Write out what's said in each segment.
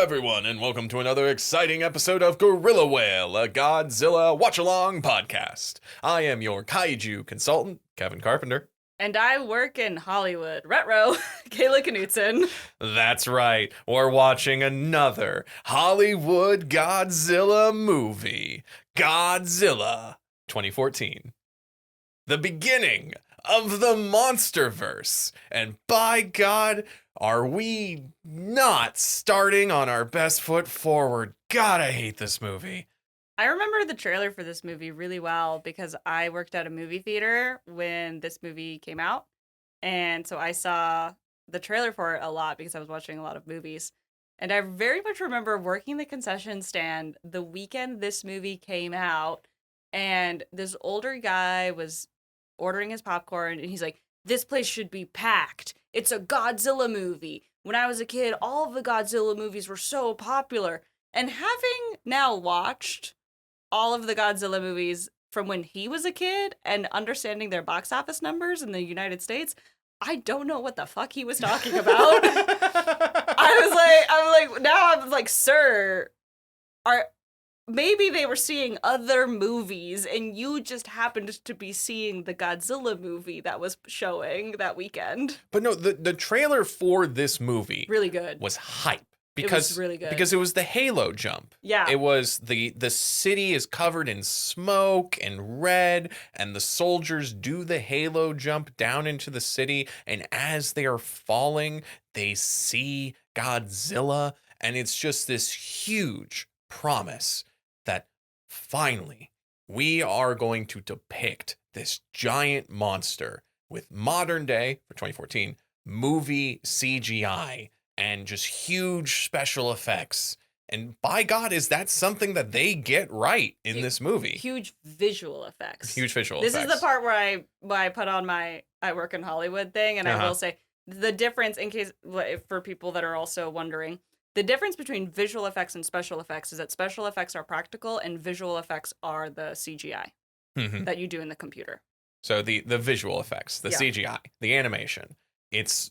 everyone, and welcome to another exciting episode of Gorilla Whale, a Godzilla watch-along podcast. I am your kaiju consultant, Kevin Carpenter. And I work in Hollywood. Retro, Kayla Knutson. That's right, we're watching another Hollywood Godzilla movie, Godzilla 2014. The beginning of the Monsterverse, and by God, are we not starting on our best foot forward? God, I hate this movie. I remember the trailer for this movie really well because I worked at a movie theater when this movie came out. And so I saw the trailer for it a lot because I was watching a lot of movies. And I very much remember working the concession stand the weekend this movie came out. And this older guy was ordering his popcorn and he's like, "This place should be packed. It's a Godzilla movie. When I was a kid, all of the Godzilla movies were so popular." And having now watched all of the Godzilla movies from when he was a kid and understanding their box office numbers in the United States, I don't know what the fuck he was talking about. I'm like, sir, maybe they were seeing other movies and you just happened to be seeing the Godzilla movie that was showing that weekend. But no, the trailer for this movie Really good. was hype. It was really good. Because it was the Halo jump. Yeah. It was the city is covered in smoke and red, and the soldiers do the Halo jump down into the city, and as they are falling, they see Godzilla, and it's just this huge promise that finally we are going to depict this giant monster with modern day, for 2014, movie CGI and just huge special effects. And by God, is that something that they get right in this movie? Huge visual effects. Huge visual effects. effects. This is the part where I put on my I work in Hollywood thing, and I will say the difference, in case for people that are also wondering, the difference between visual effects and special effects is that special effects are practical and visual effects are the CGI that you do in the computer. So the visual effects, the CGI, the animation, it's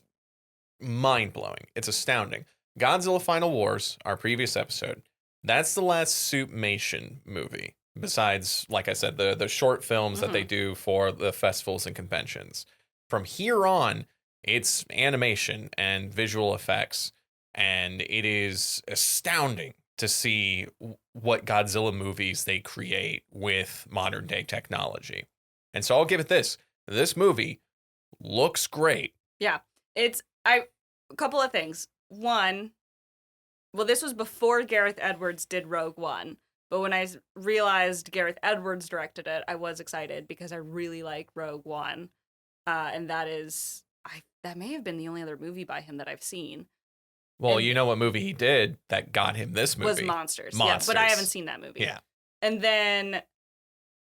mind-blowing. It's astounding. Godzilla Final Wars, our previous episode, that's the last Soupmation movie. Besides, like I said, the short films that they do for the festivals and conventions. From here on, it's animation and visual effects. And it is astounding to see what Godzilla movies they create with modern day technology. And so I'll give it this. This movie looks great. Yeah. A couple of things. One, well, this was before Gareth Edwards did Rogue One. But when I realized Gareth Edwards directed it, I was excited because I really like Rogue One. And that may have been the only other movie by him that I've seen. Well, you know what movie he did that got him this movie? Was Monsters. Yeah, but I haven't seen that movie. Yeah. And then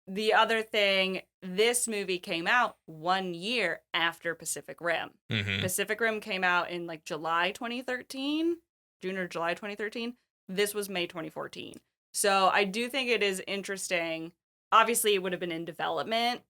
the other thing, this movie came out 1 year after Pacific Rim. Pacific Rim came out in like July 2013, June or July 2013. This was May 2014. So I do think it is interesting. Obviously, it would have been in development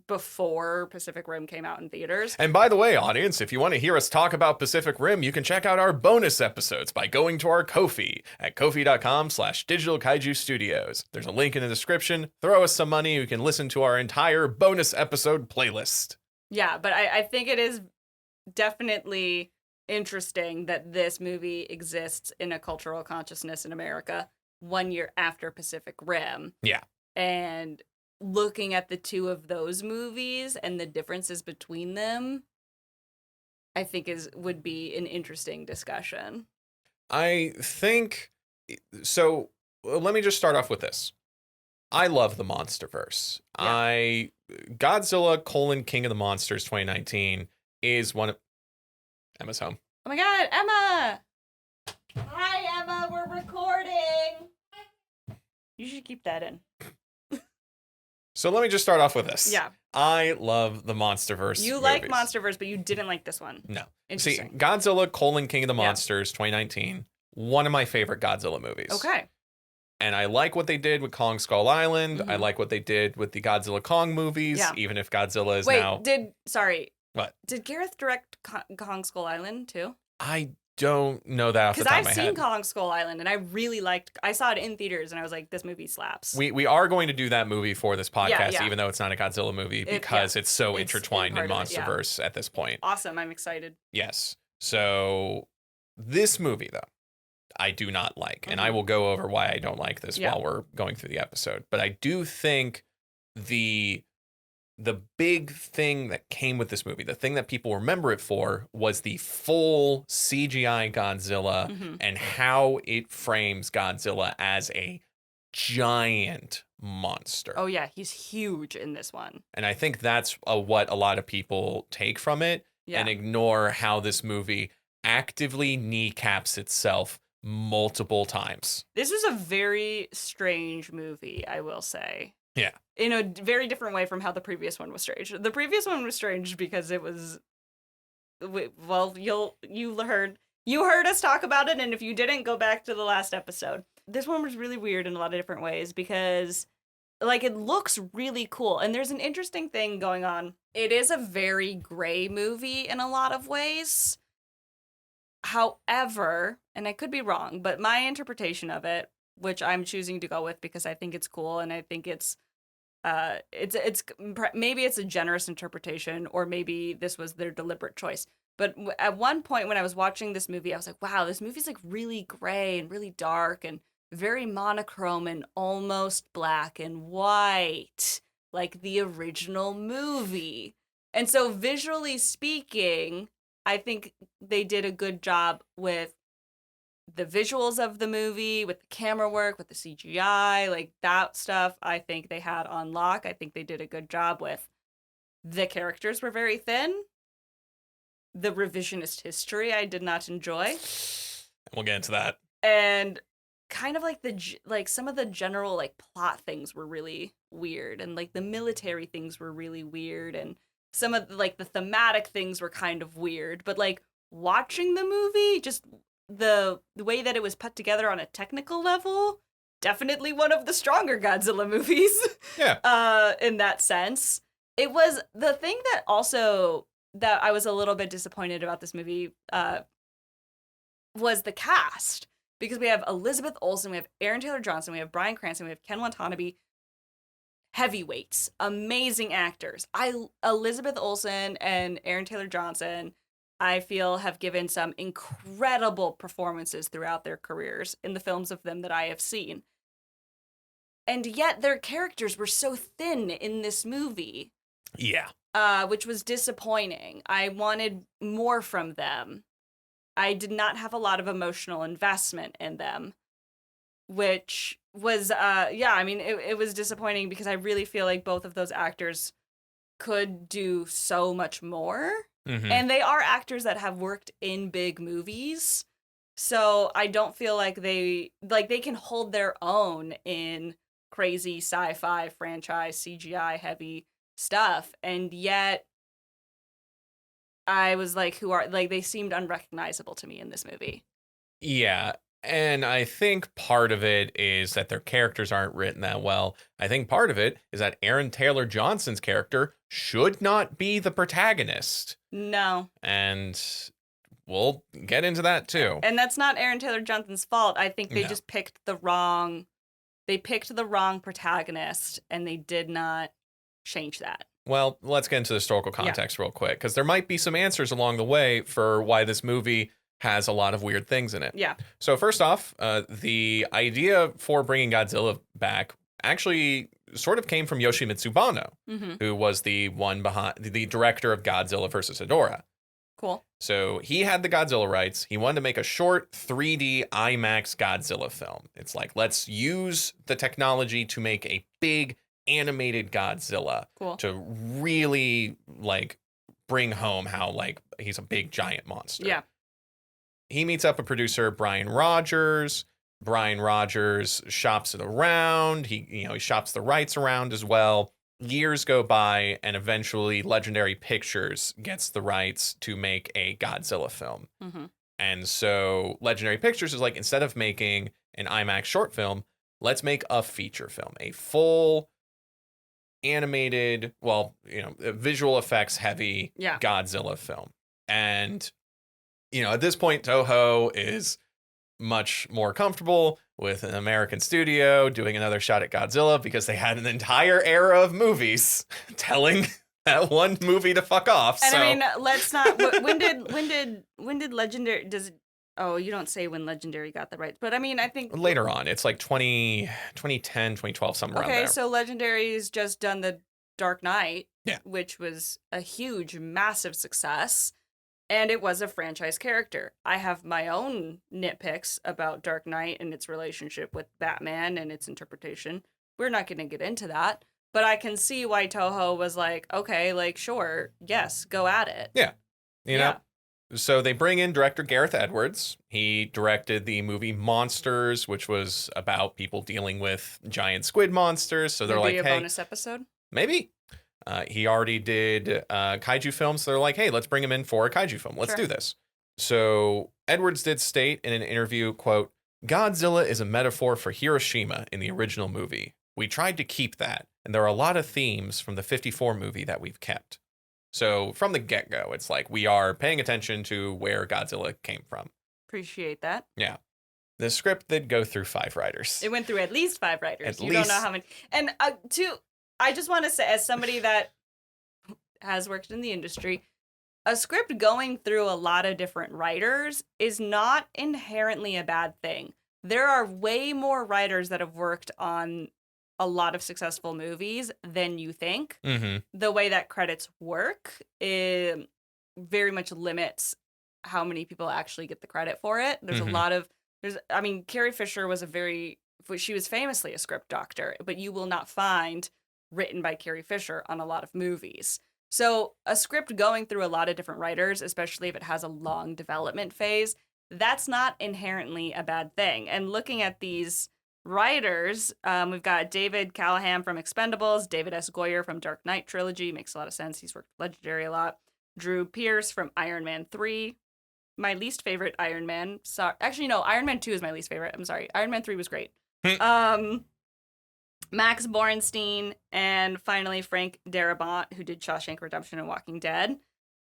before Pacific Rim came out in theaters. And by the way, audience, if you want to hear us talk about Pacific Rim, you can check out our bonus episodes by going to our Ko-fi at kofi.com/Digital Kaiju Studios. There's a link in the description. Throw us some money. You can listen to our entire bonus episode playlist. Yeah, but I think it is definitely interesting that this movie exists in a cultural consciousness in America 1 year after Pacific Rim. Yeah. And looking at the two of those movies and the differences between them, I think would be an interesting discussion. I think so. Let me just start off with this. I love the Monsterverse. Yeah. Godzilla: King of the Monsters 2019 is one of Emma's home. Oh my God, Emma! Hi, Emma. We're recording. You should keep that in. So let me just start off with this. Yeah. I love the Monsterverse. You like Monsterverse, but you didn't like this one. No. See, Godzilla: King of the Monsters 2019, one of my favorite Godzilla movies. Okay. And I like what they did with Kong Skull Island. I like what they did with the Godzilla Kong movies, even if Godzilla is now... What? Did Gareth direct Kong Skull Island too? I don't know that off the Because top I've of my seen head. Kong Skull Island, and I saw it in theaters, and I was like, this movie slaps. We are going to do that movie for this podcast, yeah. even though it's not a Godzilla movie, It- because it's so It's intertwined in part of it, yeah. Monsterverse at this point. Awesome. I'm excited. Yes. So this movie, though, I do not like. And I will go over why I don't like this while we're going through the episode. But I do think the big thing that came with this movie, the thing that people remember it for, was the full CGI Godzilla and how it frames Godzilla as a giant monster. Oh, yeah. He's huge in this one. And I think that's what a lot of people take from it and ignore how this movie actively kneecaps itself multiple times. This was a very strange movie, I will say. Yeah. In a very different way from how the previous one was strange. The previous one was strange because it was, well, you heard us talk about it, and if you didn't, go back to the last episode. This one was really weird in a lot of different ways because, like, it looks really cool, and there's an interesting thing going on. It is a very gray movie in a lot of ways. However, and I could be wrong, but my interpretation of it, which I'm choosing to go with because I think it's cool and I think it's maybe it's a generous interpretation, or maybe this was their deliberate choice. But at one point when I was watching this movie, I was like, wow, this movie's like really gray and really dark and very monochrome and almost black and white, like the original movie. And so visually speaking, I think they did a good job with the visuals of the movie, with the camera work, with the CGI, like that stuff. I think they had on lock. I think they did a good job with. The characters were very thin. The revisionist history I did not enjoy. We'll get into that. And kind of like some of the general like plot things were really weird, and like the military things were really weird, and some of like the thematic things were kind of weird. But like watching the movie, just the way that it was put together on a technical level, definitely one of the stronger Godzilla movies. Yeah. In that sense. It was the thing that also that I was a little bit disappointed about this movie was the cast. Because we have Elizabeth Olsen, we have Aaron Taylor Johnson, we have Bryan Cranston, we have Ken Watanabe. Heavyweights, amazing actors. Elizabeth Olsen and Aaron Taylor Johnson, I feel, have given some incredible performances throughout their careers in the films of them that I have seen. And yet their characters were so thin in this movie. Yeah. Which was disappointing. I wanted more from them. I did not have a lot of emotional investment in them, which was, it was disappointing because I really feel like both of those actors could do so much more. Mm-hmm. And they are actors that have worked in big movies. So I don't feel like they can hold their own in crazy sci-fi franchise, CGI heavy stuff. And yet I was like, they seemed unrecognizable to me in this movie. Yeah. And I think part of it is that their characters aren't written that well. I think part of it is that Aaron Taylor Johnson's character should not be the protagonist. No. And we'll get into that too. And that's not Aaron Taylor Johnson's fault. I think they just picked the wrong protagonist, and they did not change that. Well, let's get into the historical context real quick, because there might be some answers along the way for why this movie has a lot of weird things in it. Yeah. So first off, the idea for bringing Godzilla back actually sort of came from Yoshimitsu Banno, who was the one behind the director of Godzilla vs. Hedorah. Cool. So he had the Godzilla rights. He wanted to make a short 3D IMAX Godzilla film. It's like, let's use the technology to make a big animated Godzilla to really like bring home how like he's a big giant monster. Yeah. He meets up a producer, Brian Rogers. Brian Rogers shops it around. He shops the rights around as well. Years go by, and eventually Legendary Pictures gets the rights to make a Godzilla film. Mm-hmm. And so Legendary Pictures is like, instead of making an IMAX short film, let's make a feature film, a full animated, visual effects heavy Godzilla film. And at this point, Toho is much more comfortable with an American studio doing another shot at Godzilla because they had an entire era of movies telling that one movie to fuck off. And so. I mean, let's not. When did Legendary? Oh, you don't say when Legendary got the rights, but I mean, I think Later on, it's like 2010, 2012, somewhere around there. Okay, so Legendary's just done the Dark Knight, Yeah. which was a huge, massive success, and it was a franchise character. I have my own nitpicks about Dark Knight and its relationship with Batman and its interpretation. We're not going to get into that, but I can see why Toho was like, okay, like, sure, yes, go at it. Yeah. You know? So they bring in director Gareth Edwards. He directed the movie Monsters, which was about people dealing with giant squid monsters. So they're Maybe like, a hey, bonus episode? maybe. He already did kaiju films. So they're like, hey, let's bring him in for a kaiju film. Let's do this. So Edwards did state in an interview, quote, Godzilla is a metaphor for Hiroshima in the original movie. We tried to keep that. And there are a lot of themes from the 54 movie that we've kept. So from the get-go, it's like we are paying attention to where Godzilla came from. Appreciate that. Yeah. The script did go through 5 writers. It went through at least 5 writers. Don't know how many. And I just want to say, as somebody that has worked in the industry, a script going through a lot of different writers is not inherently a bad thing. There are way more writers that have worked on a lot of successful movies than you think. Mm-hmm. The way that credits work, it very much limits how many people actually get the credit for it. There's a lot of, Carrie Fisher was she was famously a script doctor, but you will not find written by Carrie Fisher on a lot of movies. So a script going through a lot of different writers, especially if it has a long development phase, that's not inherently a bad thing. And looking at these writers, we've got David Callahan from Expendables, David S. Goyer from Dark Knight trilogy, makes a lot of sense. He's worked with Legendary a lot. Drew Pearce from Iron Man 3, my least favorite Iron Man. Actually, no, Iron Man 2 is my least favorite. I'm sorry. Iron Man 3 was great. Max Borenstein, and finally Frank Darabont, who did Shawshank Redemption and Walking Dead.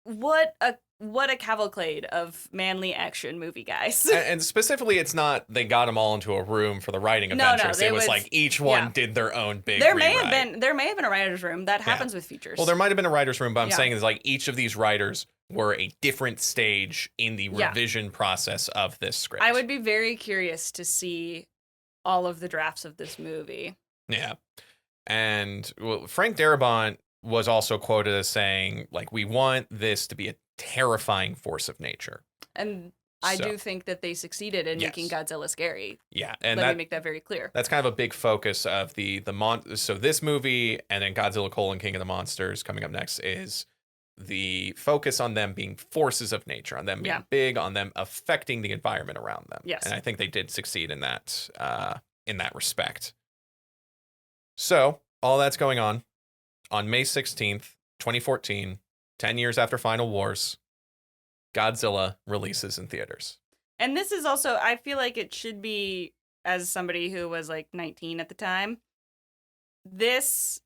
What a cavalcade of manly action movie guys. And specifically, it's not they got them all into a room for the writing adventures. It was like each one did their own big There rewrite. may have been a writer's room. That happens with features. Well, there might have been a writer's room, but I'm saying is like each of these writers were a different stage in the revision process of this script. I would be very curious to see all of the drafts of this movie. Yeah. And Frank Darabont was also quoted as saying, like, we want this to be a terrifying force of nature. And I do think that they succeeded in making Godzilla scary. Yeah. And Let me make that very clear. That's kind of a big focus of so this movie and then Godzilla: King of the Monsters coming up next is the focus on them being forces of nature, on them being big, on them affecting the environment around them. Yes. And I think they did succeed in that respect. So all that's going on May 16th, 2014, 10 years after Final Wars, Godzilla releases in theaters. And this is also, I feel like it should be, as somebody who was like 19 at the time, this,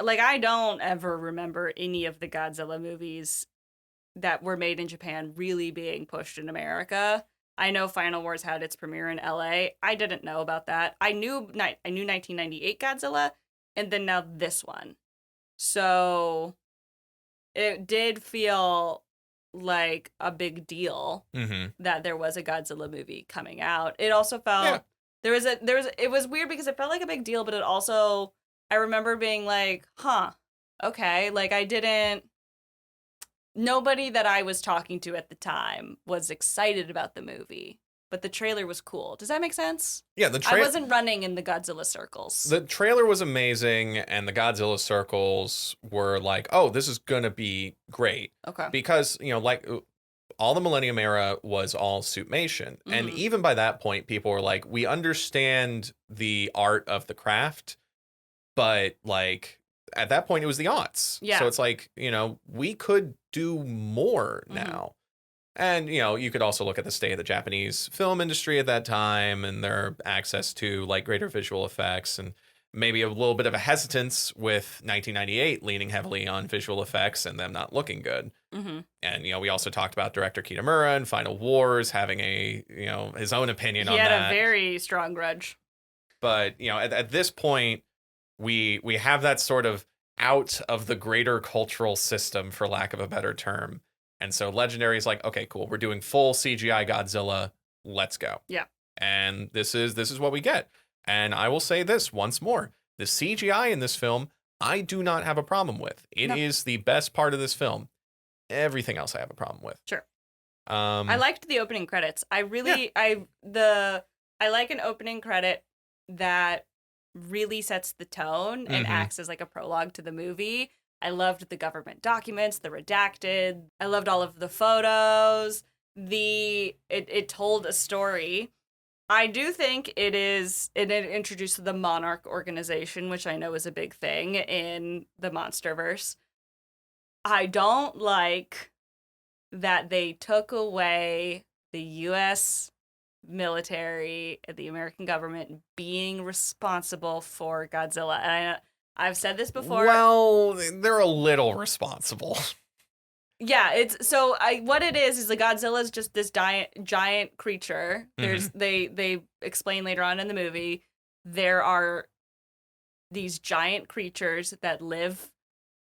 like, I don't ever remember any of the Godzilla movies that were made in Japan really being pushed in America. I know Final Wars had its premiere in LA. I didn't know about that. I knew 1998 Godzilla, and then now this one. So it did feel like a big deal that there was a Godzilla movie coming out. It also felt it was weird because it felt like a big deal, but it also, I remember being like, okay, like nobody that I was talking to at the time was excited about the movie, but the trailer was cool. Does that make sense? Yeah, I wasn't running in the Godzilla circles. The trailer was amazing, and the Godzilla circles were like, oh, this is going to be great. Okay. Because, like, all the Millennium era was all suitmation. And even by that point, people were like, we understand the art of the craft, but, like, at that point, it was the aughts. Yeah. So it's like, we could do more now. And, you could also look at the state of the Japanese film industry at that time and their access to, like, greater visual effects. And maybe a little bit of a hesitance with 1998 leaning heavily on visual effects and them not looking good. Mm-hmm. And, we also talked about director Kitamura and Final Wars having his own opinion on that. He had a very strong grudge. But, at this point, we have that sort of out of the greater cultural system, for lack of a better term. And so Legendary is like, okay, cool. We're doing full CGI Godzilla. Let's go. Yeah. And this is what we get. And I will say this once more. The CGI in this film, I do not have a problem with. It is the best part of this film. Everything else I have a problem with. Sure. I liked the opening credits. I like an opening credit that really sets the tone and acts as like a prologue to the movie. I loved the government documents, the redacted. I loved all of the photos. It told a story. I do think it introduced the Monarch organization, which I know is a big thing in the Monsterverse. I don't like that they took away the U.S. military, the American government being responsible for Godzilla. And I've said this before. Well, they're a little responsible. Yeah, what it is the Godzilla is just this giant creature. They explain later on in the movie there are these giant creatures that live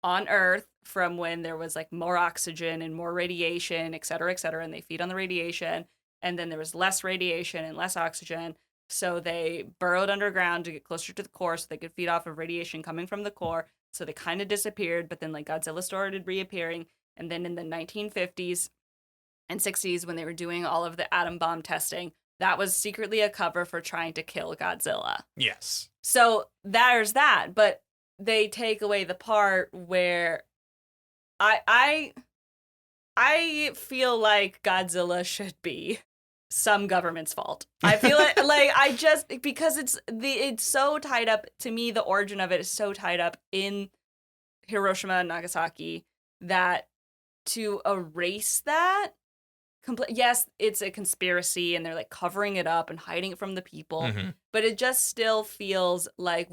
on Earth from when there was like more oxygen and more radiation, et cetera, and they feed on the radiation. And then there was less radiation and less oxygen. So they burrowed underground to get closer to the core so they could feed off of radiation coming from the core. So they kind of disappeared, but then like Godzilla started reappearing. And then in the 1950s and 60s, when they were doing all of the atom bomb testing, that was secretly a cover for trying to kill Godzilla. Yes. So there's that. But they take away the part where I feel like Godzilla should be some government's fault. I feel because it's so tied up, to me, the origin of it is so tied up in Hiroshima and Nagasaki that to erase that, yes, it's a conspiracy and they're like covering it up and hiding it from the people, but it just still feels like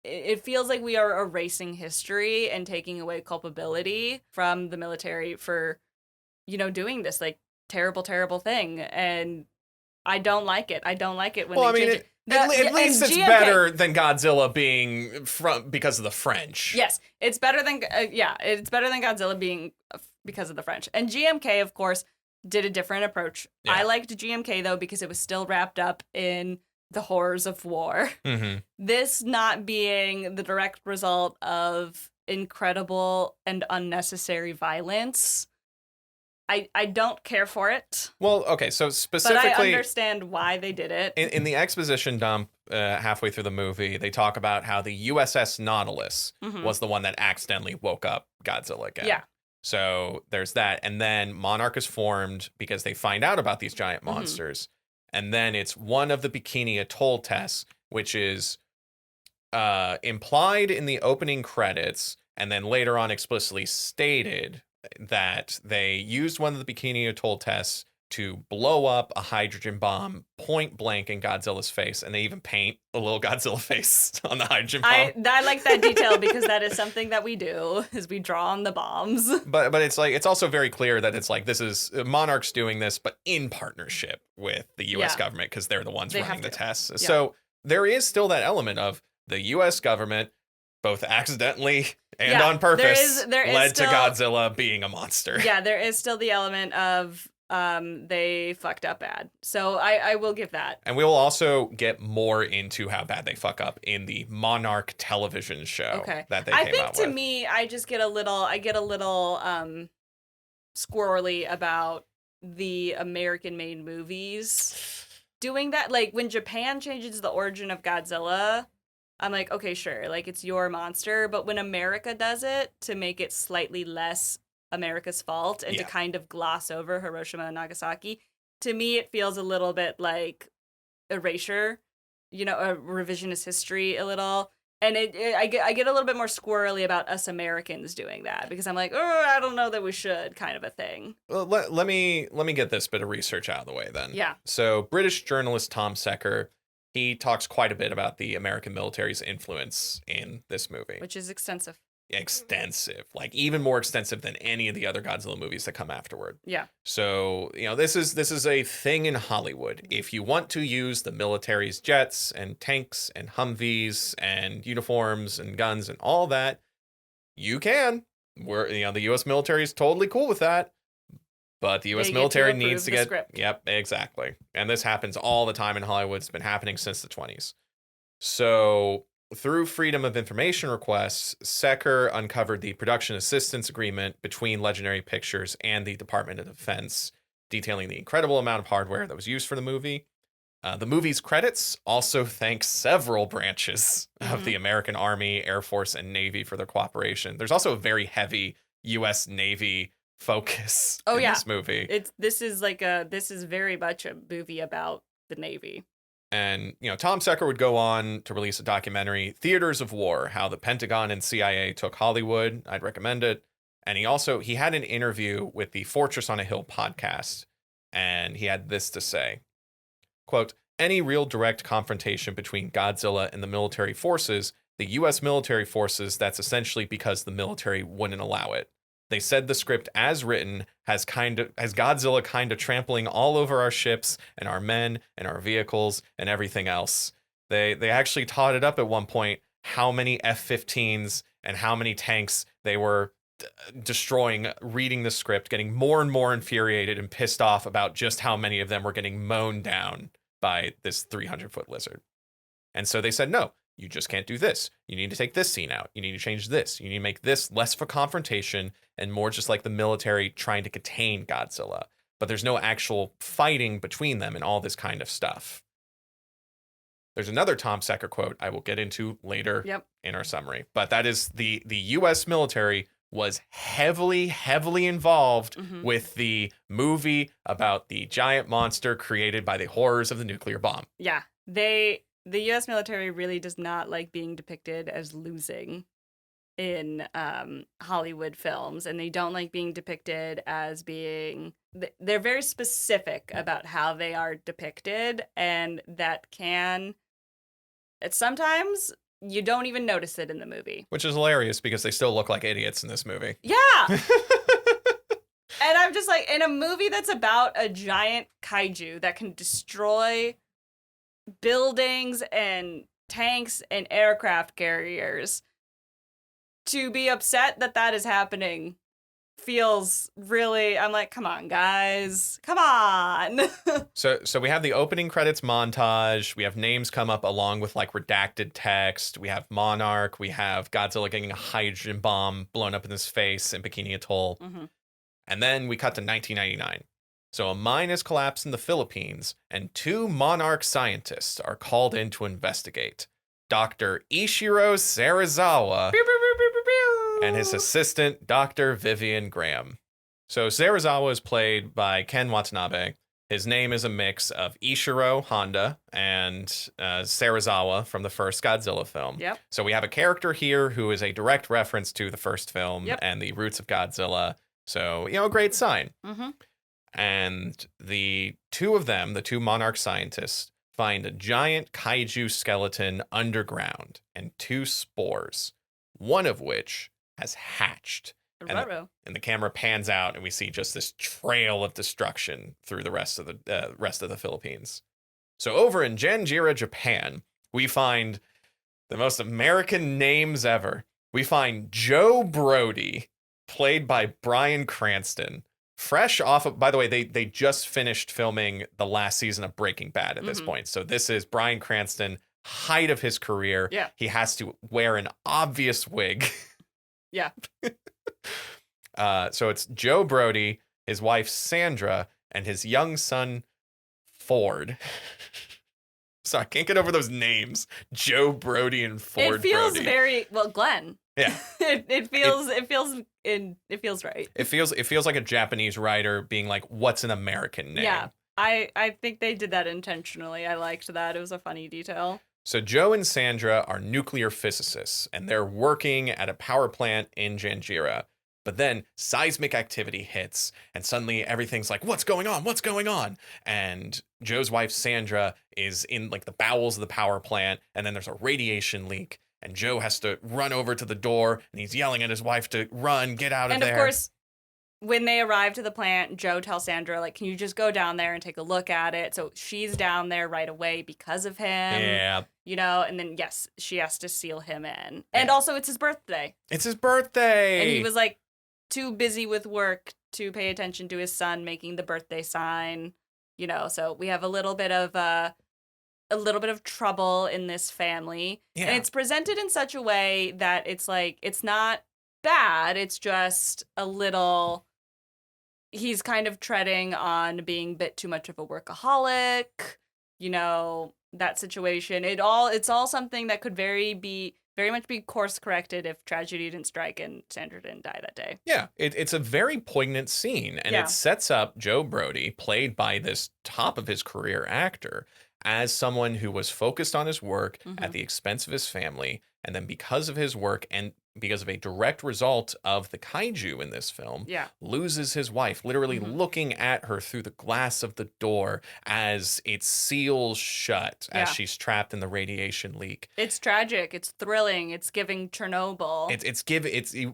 it feels like we are erasing history and taking away culpability from the military for, doing this like terrible thing. And I don't like it. I don't like it when they change it. At least it's better than Godzilla being because of the French. Yes, it's better than it's better than Godzilla being because of the French. And GMK, of course, did a different approach. Yeah. I liked GMK though because it was still wrapped up in the horrors of war. This not being the direct result of incredible and unnecessary violence. I don't care for it. Well, okay, so specifically... But I understand why they did it. In the exposition dump halfway through the movie, they talk about how the USS Nautilus was the one that accidentally woke up Godzilla again. Yeah. So there's that. And then Monarch is formed because they find out about these giant monsters. And then it's one of the Bikini Atoll tests, which is implied in the opening credits and then later on explicitly stated that they used one of the Bikini Atoll tests to blow up a hydrogen bomb point blank in Godzilla's face, and they even paint a little Godzilla face on the hydrogen bomb. I like that detail because that is something that we do, is we draw on the bombs. But it's like it's also very clear that it's like this is Monarch's doing this, but in partnership with the U.S. government because they're the ones running the tests. Yeah. So there is still that element of the U.S. government both accidentally and on purpose led to Godzilla being a monster. Yeah, there is still the element of they fucked up bad. So I will give that. And we will also get more into how bad they fuck up in the Monarch television show that they came out with. I think to me, I get a little squirrely about the American-made movies doing that. Like when Japan changes the origin of Godzilla, I'm like, okay, sure, like it's your monster. But when America does it to make it slightly less America's fault and to kind of gloss over Hiroshima and Nagasaki, to me it feels a little bit like erasure, a revisionist history a little. And I get a little bit more squirrely about us Americans doing that because I'm like, oh, I don't know that we should, kind of a thing. Well, let me get this bit of research out of the way then. Yeah. So British journalist Tom Secker he talks quite a bit about the American military's influence in this movie. Which is extensive. Extensive, like even more extensive than any of the other Godzilla movies that come afterward. Yeah. So, this is a thing in Hollywood. If you want to use the military's jets and tanks and Humvees and uniforms and guns and all that, you can. The US military is totally cool with that. But the US military needs to get script. Yep, exactly. And this happens all the time in Hollywood. It's been happening since the 20s. So, through Freedom of Information requests, Secker uncovered the production assistance agreement between Legendary Pictures and the Department of Defense, detailing the incredible amount of hardware that was used for the movie. The movie's credits also thank several branches of the American Army, Air Force, and Navy for their cooperation. There's also a very heavy U.S. Navy focus in this movie. This is very much a movie about the Navy. And, Tom Secker would go on to release a documentary, Theaters of War, How the Pentagon and CIA Took Hollywood. I'd recommend it. And he had an interview with the Fortress on a Hill podcast, and he had this to say, quote, any real direct confrontation between Godzilla and the military forces, the U.S. military forces, that's essentially because the military wouldn't allow it. They said the script as written has Godzilla kind of trampling all over our ships and our men and our vehicles and everything else. They actually totted up at one point how many F-15s and how many tanks they were destroying, reading the script, getting more and more infuriated and pissed off about just how many of them were getting mown down by this 300-foot lizard. And so they said, no. You just can't do this. You need to take this scene out. You need to change this. You need to make this less of a confrontation and more just like the military trying to contain Godzilla. But there's no actual fighting between them and all this kind of stuff. There's another Tom Secker quote I will get into later in our summary. But that is the U.S. military was heavily, heavily involved with the movie about the giant monster created by the horrors of the nuclear bomb. Yeah, the U.S. military really does not like being depicted as losing in Hollywood films, and they don't like being depicted as being... They're very specific about how they are depicted, and that sometimes you don't even notice it in the movie. Which is hilarious because they still look like idiots in this movie. Yeah! And I'm just like, in a movie that's about a giant kaiju that can destroy buildings and tanks and aircraft carriers, to be upset that is happening feels really, I'm like, come on, guys, come on. So we have the opening credits montage. We have names come up along with like redacted text. We have Monarch. We have Godzilla getting a hydrogen bomb blown up in his face in Bikini Atoll. And then we cut to 1999. So a mine has collapsed in the Philippines, and 2 Monarch scientists are called in to investigate. Dr. Ishiro Serizawa and his assistant, Dr. Vivian Graham. So Serizawa is played by Ken Watanabe. His name is a mix of Ishiro Honda and Serizawa from the first Godzilla film. So we have a character here who is a direct reference to the first film and the roots of Godzilla. So, a great sign. And the 2 of them, the 2 Monarch scientists, find a giant kaiju skeleton underground and 2 spores, one of which has hatched. And the camera pans out and we see just this trail of destruction through the rest of the Philippines. So over in Janjira, Japan, we find the most American names ever. We find Joe Brody, played by Bryan Cranston. Fresh off of, by the way, they just finished filming the last season of Breaking Bad at this point. So this is Bryan Cranston, height of his career. He has to wear an obvious wig. So it's Joe Brody, his wife Sandra, and his young son Ford. Sorry, I can't get over those names. Joe Brody and Ford. It feels Brody. very Glenn. Yeah. it feels right. It feels like a Japanese writer being like, what's an American name? Yeah. I think they did that intentionally. I liked that. It was a funny detail. So Joe and Sandra are nuclear physicists, and they're working at a power plant in Janjira. But then seismic activity hits, and suddenly everything's like, what's going on? What's going on? And Joe's wife, Sandra, is in like the bowels of the power plant, and then there's a radiation leak, and Joe has to run over to the door, and he's yelling at his wife to run, get out of there. And of course, when they arrive to the plant, Joe tells Sandra, like, can you just go down there and take a look at it? So she's down there right away because of him. Yeah. You know, and then, yes, she has to seal him in. And also, it's his birthday. It's his birthday. And he was, like, too busy with work to pay attention to his son making the birthday sign. You know, so we have a little bit of trouble in this family. Yeah. And it's presented in such a way that it's like, it's not bad. It's just a little... He's kind of treading on being a bit too much of a workaholic, you know, that situation. It's all something that could very much be course corrected if tragedy didn't strike and Sandra didn't die that day. Yeah, it's a very poignant scene, and it sets up Joe Brody, played by this top of his career actor, as someone who was focused on his work at the expense of his family, and then because of his work and because of a direct result of the kaiju in this film, loses his wife, literally looking at her through the glass of the door as it seals shut as she's trapped in the radiation leak. It's tragic. It's thrilling. It's giving Chernobyl.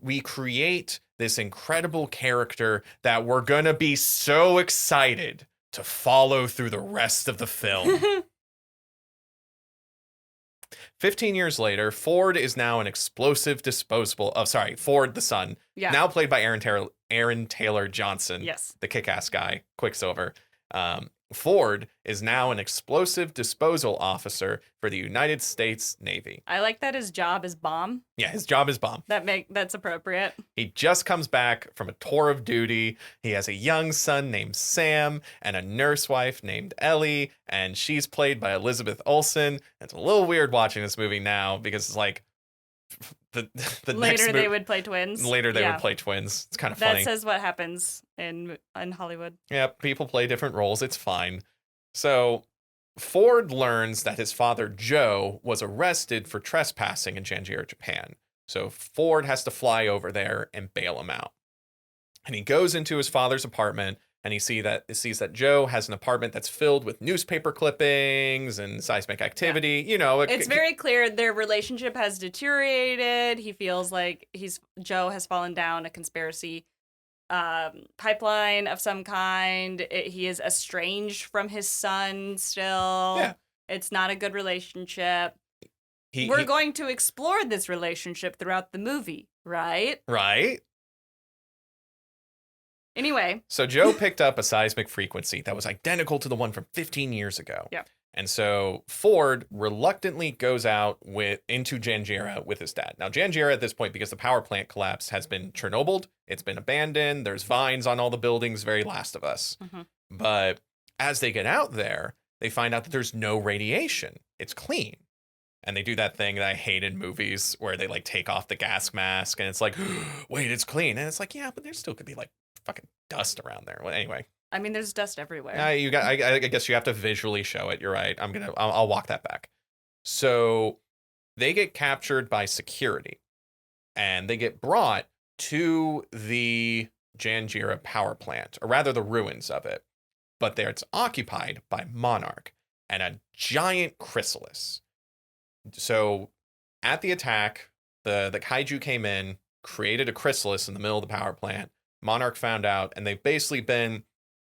We create this incredible character that we're gonna be so excited to follow through the rest of the film. 15 years later, Ford is now an explosive disposable. Oh, sorry, Ford the son. Yeah. Now played by Aaron Taylor Johnson. Yes. The kick-ass guy, Quicksilver. Ford is now an explosive disposal officer for the United States Navy. I like that his job is bomb. Yeah, his job is bomb. That's appropriate. He just comes back from a tour of duty. He has a young son named Sam and a nurse wife named Ellie, and she's played by Elizabeth Olsen. It's a little weird watching this movie now because it's like the later they would play twins. Later they would play twins. It's kind of funny. That says what happens in Hollywood. Yeah, people play different roles. It's fine. So Ford learns that his father Joe was arrested for trespassing in Janjiro, Japan. So Ford has to fly over there and bail him out. And he goes into his father's apartment, and he sees that Joe has an apartment that's filled with newspaper clippings and seismic activity. Yeah. You know, it's very clear their relationship has deteriorated. He feels like Joe has fallen down a conspiracy pipeline of some kind. He is estranged from his son still. Yeah. It's not a good relationship. We're going to explore this relationship throughout the movie, right? Right. Anyway. So Joe picked up a seismic frequency that was identical to the one from 15 years ago. Yeah. And so Ford reluctantly goes out into Janjira with his dad. Now, Janjira at this point, because the power plant collapse, has been Chernobled. It's been abandoned. There's vines on all the buildings, very Last of Us. Mm-hmm. But as they get out there, they find out that there's no radiation. It's clean. And they do that thing that I hate in movies where they like take off the gas mask and it's like, wait, it's clean. And it's like, yeah, but there still could be like fucking dust around there. Well, anyway. I mean, there's dust everywhere. I guess you have to visually show it. You're right. I'll walk that back. So they get captured by security and they get brought to the Janjira power plant, or rather the ruins of it. But there it's occupied by Monarch and a giant chrysalis. So at the attack, the kaiju came in, created a chrysalis in the middle of the power plant. Monarch found out, and they've basically been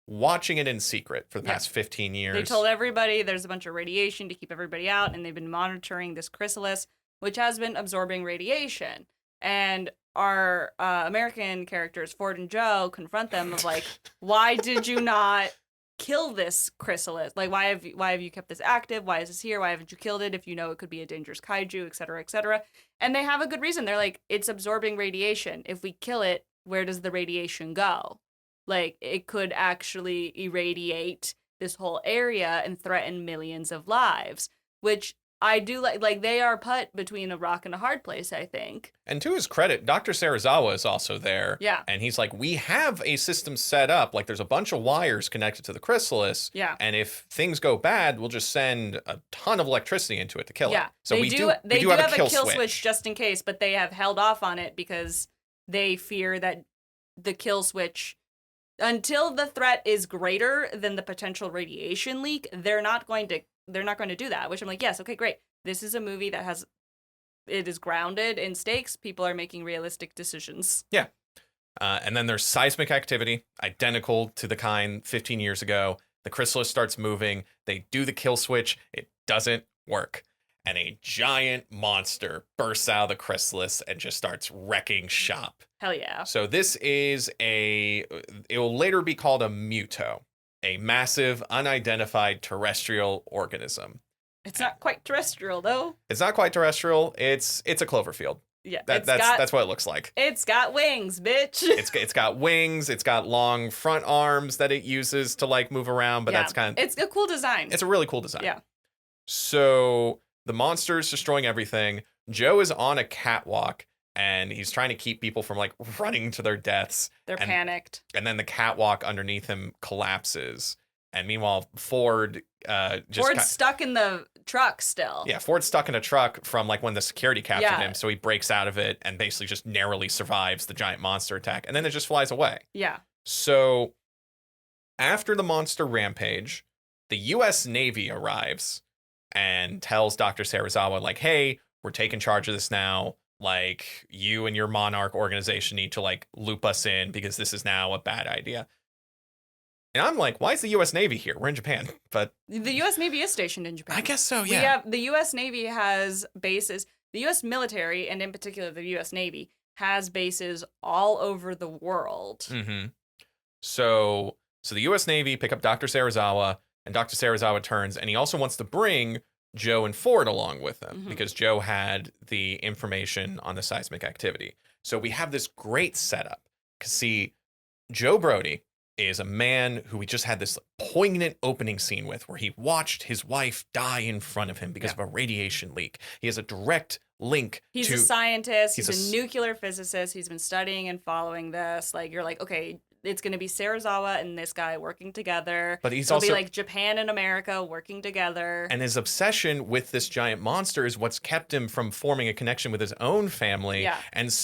watching it in secret for the past 15 years. They told everybody there's a bunch of radiation to keep everybody out, and they've been monitoring this chrysalis, which has been absorbing radiation. And our American characters, Ford and Joe, confront them of like, why did you not kill this chrysalis? Like, why have you kept this active? Why is this here? Why haven't you killed it if you know it could be a dangerous kaiju, et cetera, et cetera? And they have a good reason. They're like, it's absorbing radiation. If we kill it, where does the radiation go? Like, it could actually irradiate this whole area and threaten millions of lives, which I do like they are put between a rock and a hard place, I think. And to his credit, Dr. Serizawa is also there. Yeah. And he's like, we have a system set up. Like, there's a bunch of wires connected to the chrysalis. Yeah. And if things go bad, we'll just send a ton of electricity into it to kill it. So they do have a kill switch just in case, but they have held off on it because they fear that the kill switch, until the threat is greater than the potential radiation leak, they're not going to do that, which I'm like, yes, okay, great. This is a movie that it is grounded in stakes. People are making realistic decisions. Yeah. And then there's seismic activity, identical to the kind 15 years ago. The chrysalis starts moving. They do the kill switch. It doesn't work. And a giant monster bursts out of the chrysalis and just starts wrecking shop. Hell yeah. So this is it will later be called a muto, a massive, unidentified terrestrial organism. It's not quite terrestrial, though. It's not quite terrestrial. It's a Cloverfield. Yeah, that's what it looks like. It's got wings, bitch. It's got wings. It's got long front arms that it uses to like move around. But that's kind of it's a cool design. It's a really cool design. Yeah. So the monster is destroying everything. Joe is on a catwalk and he's trying to keep people from like running to their deaths. They're panicked. And then the catwalk underneath him collapses. And meanwhile, Ford's stuck in the truck still. Yeah, Ford's stuck in a truck from like when the security captured him. So he breaks out of it and basically just narrowly survives the giant monster attack. And then it just flies away. Yeah. So after the monster rampage, the U.S. Navy arrives and tells Dr. Serizawa, like, hey, we're taking charge of this now. Like, you and your Monarch organization need to like loop us in because this is now a bad idea. And I'm like, why is the U.S. Navy here? We're in Japan. But the U.S. Navy is stationed in Japan. I guess so, yeah. The U.S. Navy has bases. The U.S. military, and in particular the U.S. Navy, has bases all over the world. Mm-hmm. So the U.S. Navy pick up Dr. Serizawa, and Dr. Serizawa turns, and he also wants to bring Joe and Ford along with him because Joe had the information on the seismic activity. So we have this great setup. Because see, Joe Brody is a man who we just had this poignant opening scene with where he watched his wife die in front of him because of a radiation leak. He has a direct link. He's a scientist. He's a nuclear physicist. He's been studying and following this. Like, you're like, okay, it's going to be Serizawa and this guy working together. But it'll be like Japan and America working together. And his obsession with this giant monster is what's kept him from forming a connection with his own family. Yeah.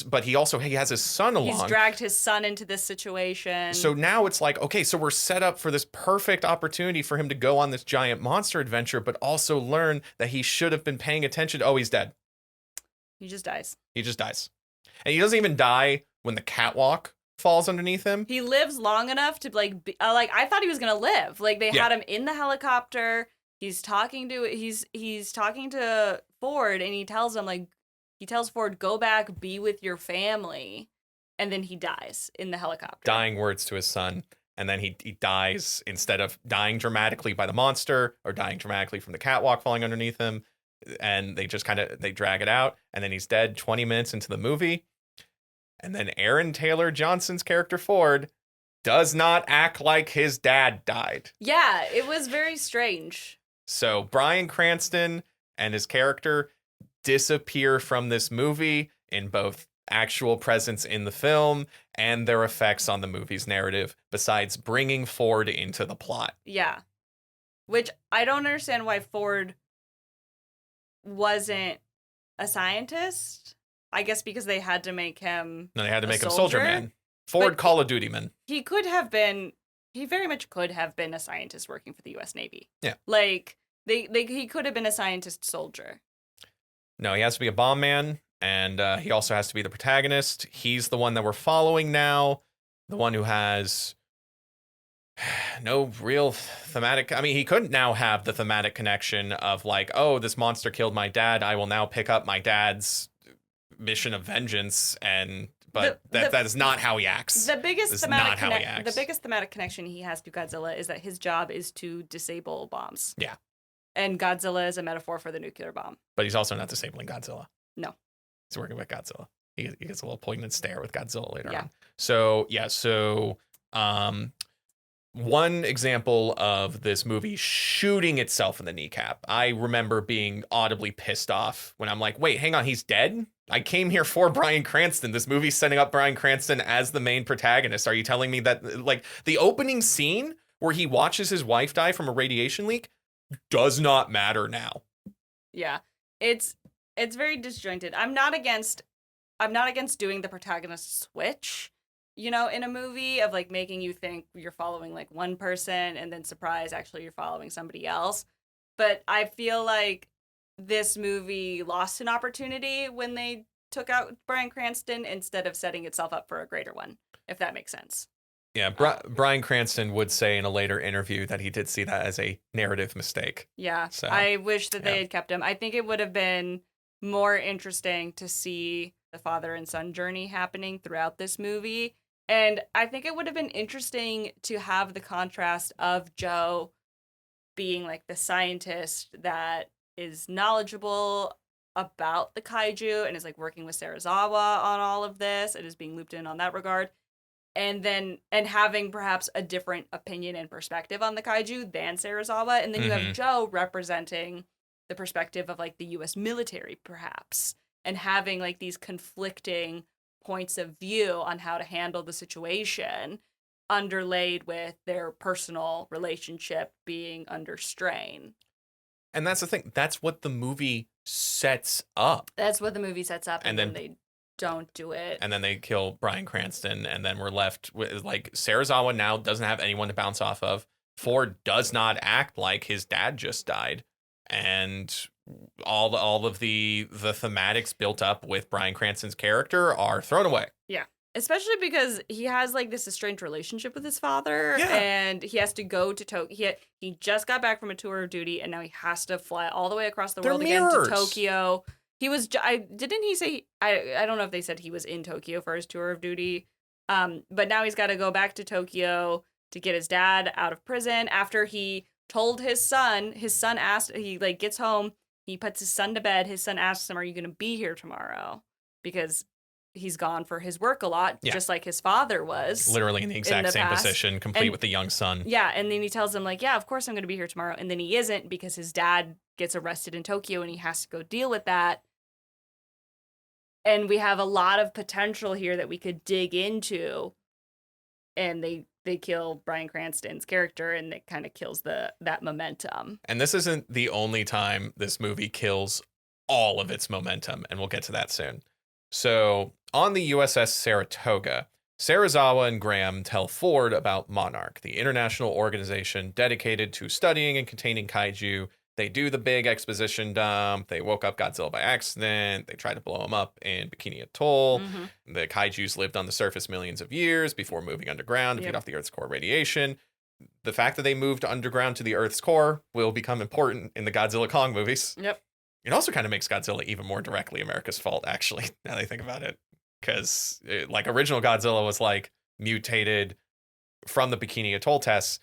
But he has his son along. He's dragged his son into this situation. So now it's like, okay, so we're set up for this perfect opportunity for him to go on this giant monster adventure, but also learn that he should have been paying attention. Oh, he's dead. He just dies. And he doesn't even die when the catwalk falls underneath him. He lives long enough to I thought he was gonna live. Like they had him in the helicopter. He's talking to Ford, and he tells Ford, go back, be with your family, and then he dies in the helicopter. Dying words to his son, and then he dies instead of dying dramatically by the monster or dying dramatically from the catwalk falling underneath him. And they just they drag it out, and then he's dead 20 minutes into the movie. And then Aaron Taylor Johnson's character Ford does not act like his dad died. Yeah, it was very strange. So Bryan Cranston and his character disappear from this movie in both actual presence in the film and their effects on the movie's narrative, besides bringing Ford into the plot. Yeah. Which I don't understand why Ford wasn't a scientist. I guess because they had to make him No, they had to make him Soldier Man. Ford Call of Duty man. He very much could have been a scientist working for the US Navy. Yeah. Like he could have been a scientist soldier. No, he has to be a bomb man, and he also has to be the protagonist. He's the one that we're following now, the one who has no real thematic. I mean, he couldn't now have the thematic connection of like, oh, this monster killed my dad. I will now pick up my dad's mission of vengeance, but that is not how he acts. The biggest thematic connection he has to Godzilla is that his job is to disable bombs. Yeah. And Godzilla is a metaphor for the nuclear bomb. But he's also not disabling Godzilla. No. He's working with Godzilla. He gets a little poignant stare with Godzilla later on. So one example of this movie shooting itself in the kneecap. I remember being audibly pissed off when I'm like, wait, hang on, he's dead? I came here for Bryan Cranston. This movie's setting up Bryan Cranston as the main protagonist. Are you telling me that, like, the opening scene where he watches his wife die from a radiation leak does not matter now? Yeah. It's very disjointed. I'm not against I'm not against doing the protagonist switch, in a movie of like making you think you're following like one person and then surprise, actually you're following somebody else. But I feel like this movie lost an opportunity when they took out Bryan Cranston instead of setting itself up for a greater one, if that makes sense. Yeah, Bryan Cranston would say in a later interview that he did see that as a narrative mistake. Yeah, so I wish that they had kept him. I think it would have been more interesting to see the father and son journey happening throughout this movie. And I think it would have been interesting to have the contrast of Joe being like the scientist that is knowledgeable about the kaiju and is like working with Serizawa on all of this and is being looped in on that regard. And having perhaps a different opinion and perspective on the kaiju than Serizawa. And then you have Joe representing the perspective of like the US military, perhaps, and having like these conflicting points of view on how to handle the situation, underlaid with their personal relationship being under strain. And that's the thing. That's what the movie sets up. That's what the movie sets up. And then they don't do it. And then they kill Bryan Cranston. And then we're left with like Serizawa now doesn't have anyone to bounce off of. Ford does not act like his dad just died. And all of the thematics built up with Bryan Cranston's character are thrown away. Yeah. Especially because he has like this estranged relationship with his father, Yeah. and he has to go to Tokyo. He just got back from a tour of duty, and now he has to fly all the way across the world again to Tokyo. He was. Didn't he say? I don't know if they said he was in Tokyo for his tour of duty. But now he's got to go back to Tokyo to get his dad out of prison after he told his son. His son asked. He like gets home. He puts his son to bed. His son asks him, "Are you going to be here tomorrow?" Because he's gone for his work a lot, just like his father was. Literally in the exact same position, complete with the young son. Yeah, and then he tells him, like, yeah, of course I'm going to be here tomorrow. And then he isn't because his dad gets arrested in Tokyo and he has to go deal with that. And we have a lot of potential here that we could dig into. And they kill Bryan Cranston's character, and it kind of kills that momentum. And this isn't the only time this movie kills all of its momentum, and we'll get to that soon. So, on the USS Saratoga, Serizawa and Graham tell Ford about Monarch, the international organization dedicated to studying and containing kaiju. They do the big exposition dump. They woke up Godzilla by accident. They tried to blow him up in Bikini Atoll. Mm-hmm. The kaijus lived on the surface millions of years before moving underground to feed off the Earth's core radiation. The fact that they moved underground to the Earth's core will become important in the Godzilla Kong movies. Yep. It also kind of makes Godzilla even more directly America's fault, actually, now that I think about it. Because, like, original Godzilla was, like, mutated from the Bikini Atoll tests.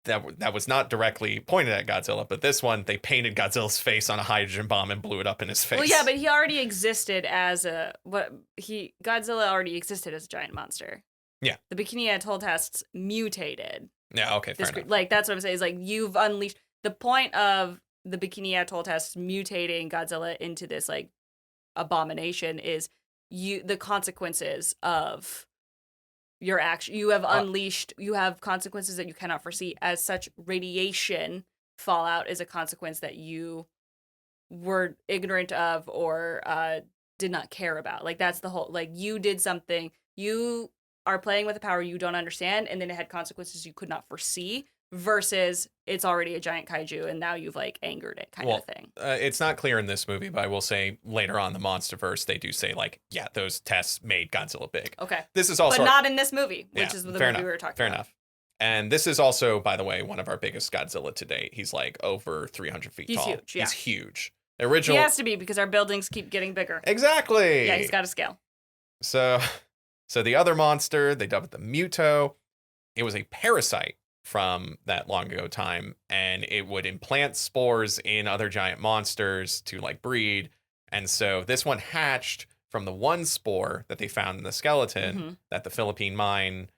That was not directly pointed at Godzilla, but this one, they painted Godzilla's face on a hydrogen bomb and blew it up in his face. Well, yeah, but he already existed as Godzilla already existed as a giant monster. Yeah. The Bikini Atoll tests mutated. Yeah, okay, fair enough. Like, that's what I'm saying, is, like, you've unleashed... The point of the Bikini Atoll tests mutating Godzilla into this like abomination is the consequences of your action. You have unleashed. You have consequences that you cannot foresee. As such, radiation fallout is a consequence that you were ignorant of or did not care about. Like that's the whole. Like you did something. You are playing with a power you don't understand, and then it had consequences you could not foresee. Versus it's already a giant kaiju and now you've like angered it kind of thing. It's not clear in this movie, but I will say later on the Monsterverse, they do say like, yeah, those tests made Godzilla big. Okay. This is also... But not in this movie, which is the movie we were talking about. Fair enough. And this is also, by the way, one of our biggest Godzilla to date. He's like over 300 feet tall. Huge, yeah. He's huge. The original... He has to be because our buildings keep getting bigger. Exactly. Yeah, he's got a scale. So the other monster, they dubbed it the Muto. It was a parasite from that long ago time, and it would implant spores in other giant monsters to like breed. And so this one hatched from the one spore that they found in the skeleton that the Philippine mine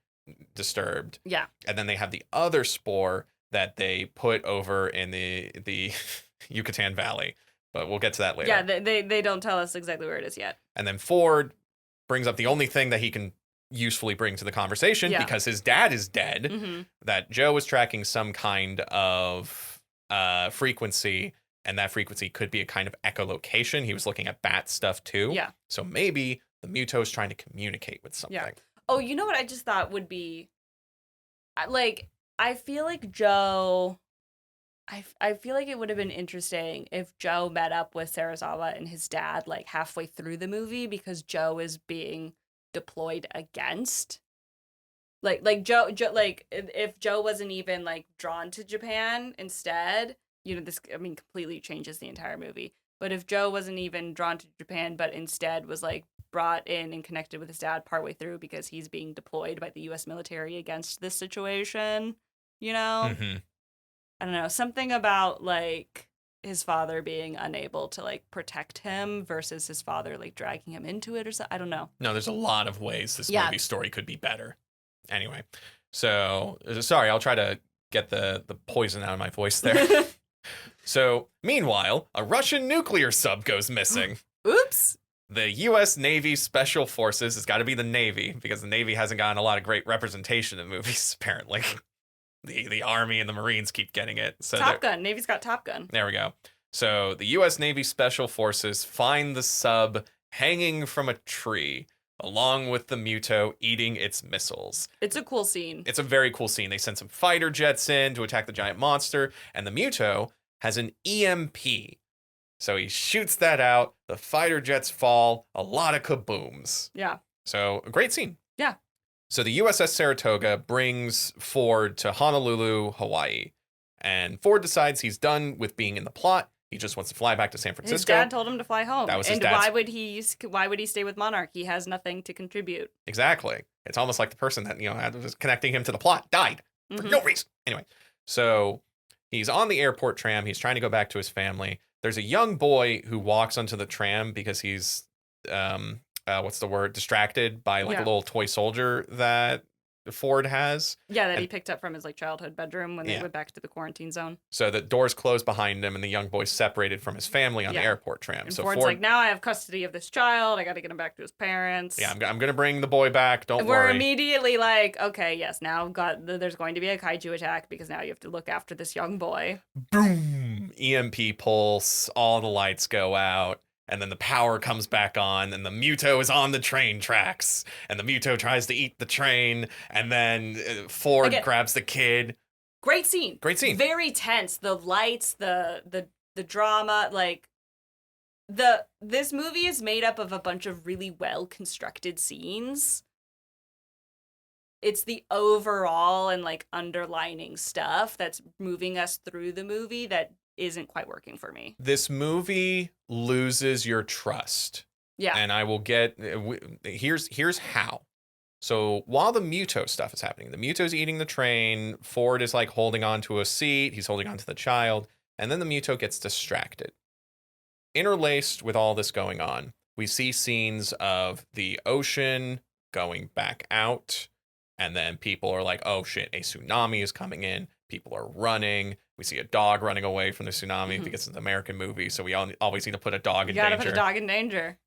disturbed. Yeah. And then they have the other spore that they put over in the Yucatan Valley. But we'll get to that later. Yeah, they don't tell us exactly where it is yet. And then Ford brings up the only thing that he can usefully bring to the conversation because his dad is dead, that Joe was tracking some kind of frequency And that frequency could be a kind of echolocation. He was looking at bat stuff too. Yeah. So maybe the Muto is trying to communicate with something. Yeah. Oh, you know what I just thought would be like, I feel like Joe. I feel like it would have been interesting if Joe met up with Sarazawa and his dad like halfway through the movie, because Joe is being deployed against. Like Joe like if Joe wasn't even like drawn to Japan instead, this, I mean, completely changes the entire movie. But if Joe wasn't even drawn to Japan, but instead was like brought in and connected with his dad partway through because he's being deployed by the U.S. military against this situation, Mm-hmm. I don't know, something about like his father being unable to like protect him versus his father like dragging him into it or something. I don't know. No, there's a lot of ways this movie story could be better. Anyway, so sorry, I'll try to get the poison out of my voice there. So, meanwhile, a Russian nuclear sub goes missing. Oops. The U.S. Navy Special Forces, it's got to be the Navy, because the Navy hasn't gotten a lot of great representation in movies, apparently. The Army and the Marines keep getting it. So Top Gun. Navy's got Top Gun. There we go. So the U.S. Navy Special Forces find the sub hanging from a tree, along with the Muto eating its missiles. It's a cool scene. It's a very cool scene. They send some fighter jets in to attack the giant monster, and the Muto has an EMP. So he shoots that out, the fighter jets fall, a lot of kabooms. Yeah. So a great scene. Yeah. So the USS Saratoga brings Ford to Honolulu, Hawaii. And Ford decides he's done with being in the plot. He just wants to fly back to San Francisco. His dad told him to fly home. That was his and dad's... why would he stay with Monarch? He has nothing to contribute. Exactly. It's almost like the person that, was connecting him to the plot died for no reason. Anyway, so he's on the airport tram. He's trying to go back to his family. There's a young boy who walks onto the tram because he's, distracted by like a little toy soldier that Ford has. Yeah, that he picked up from his like childhood bedroom when they went back to the quarantine zone. So the doors closed behind him and the young boy's separated from his family on the airport tram. And so Ford's like, now I have custody of this child. I got to get him back to his parents. Yeah, I'm going to bring the boy back. Don't worry. We're immediately like, okay, yes, now there's going to be a kaiju attack because now you have to look after this young boy. Boom! EMP pulse. All the lights go out. And then the power comes back on, and the Muto is on the train tracks. And the Muto tries to eat the train, and then Ford grabs the kid. Great scene. Great scene. Very tense. The lights, the drama, like this movie is made up of a bunch of really well constructed scenes. It's the overall and like underlining stuff that's moving us through the movie that isn't quite working for me. This movie loses your trust. Yeah. And I will get here's how. So while the Muto stuff is happening, the Muto's eating the train, Ford is like holding on to a seat, he's holding on to the child, and then the Muto gets distracted. Interlaced with all this going on, we see scenes of the ocean going back out, and then people are like, oh shit, a tsunami is coming in. People are running. We see a dog running away from the tsunami because it's an American movie, so we always need to put a dog in danger. You gotta put a dog in danger.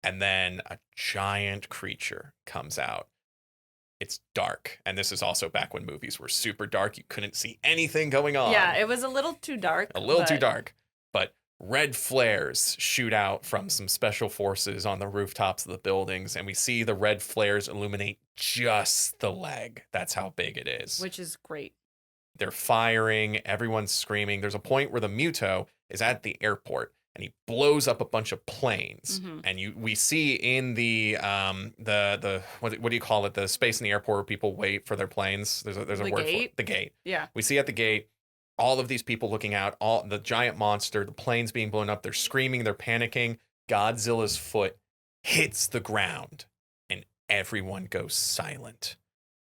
And then a giant creature comes out. It's dark. And this is also back when movies were super dark. You couldn't see anything going on. Yeah, it was a little too dark. Too dark. But red flares shoot out from some special forces on the rooftops of the buildings, and we see the red flares illuminate just the leg. That's how big it is. Which is great. They're firing, everyone's screaming. There's a point where the Muto is at the airport and he blows up a bunch of planes. And we see in the what do you call it? The space in the airport where people wait for their planes. There's a word for it. The gate. Yeah. We see at the gate all of these people looking out, all the giant monster, the planes being blown up. They're screaming, they're panicking. Godzilla's foot hits the ground and everyone goes silent.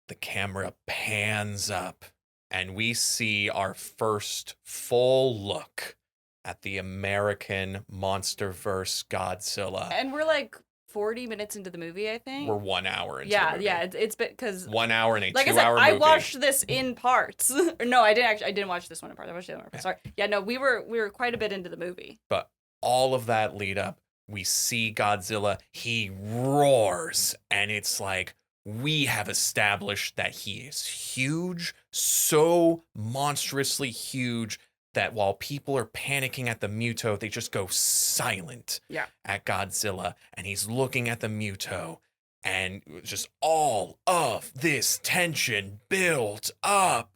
The camera pans up. And we see our first full look at the American Monsterverse Godzilla. And we're like 40 minutes into the movie, I think. We're 1 hour into the movie. Yeah, it's because 1 hour and a like 2 hour movie. I watched this in parts. No, I didn't watch this one in parts. I watched the other one in parts. Sorry. Yeah, no, we were quite a bit into the movie. But all of that lead up, we see Godzilla, he roars, and it's like, we have established that he is huge, so monstrously huge that while people are panicking at the Muto, they just go silent Yeah. at Godzilla. And he's looking at the Muto, and just all of this tension built up.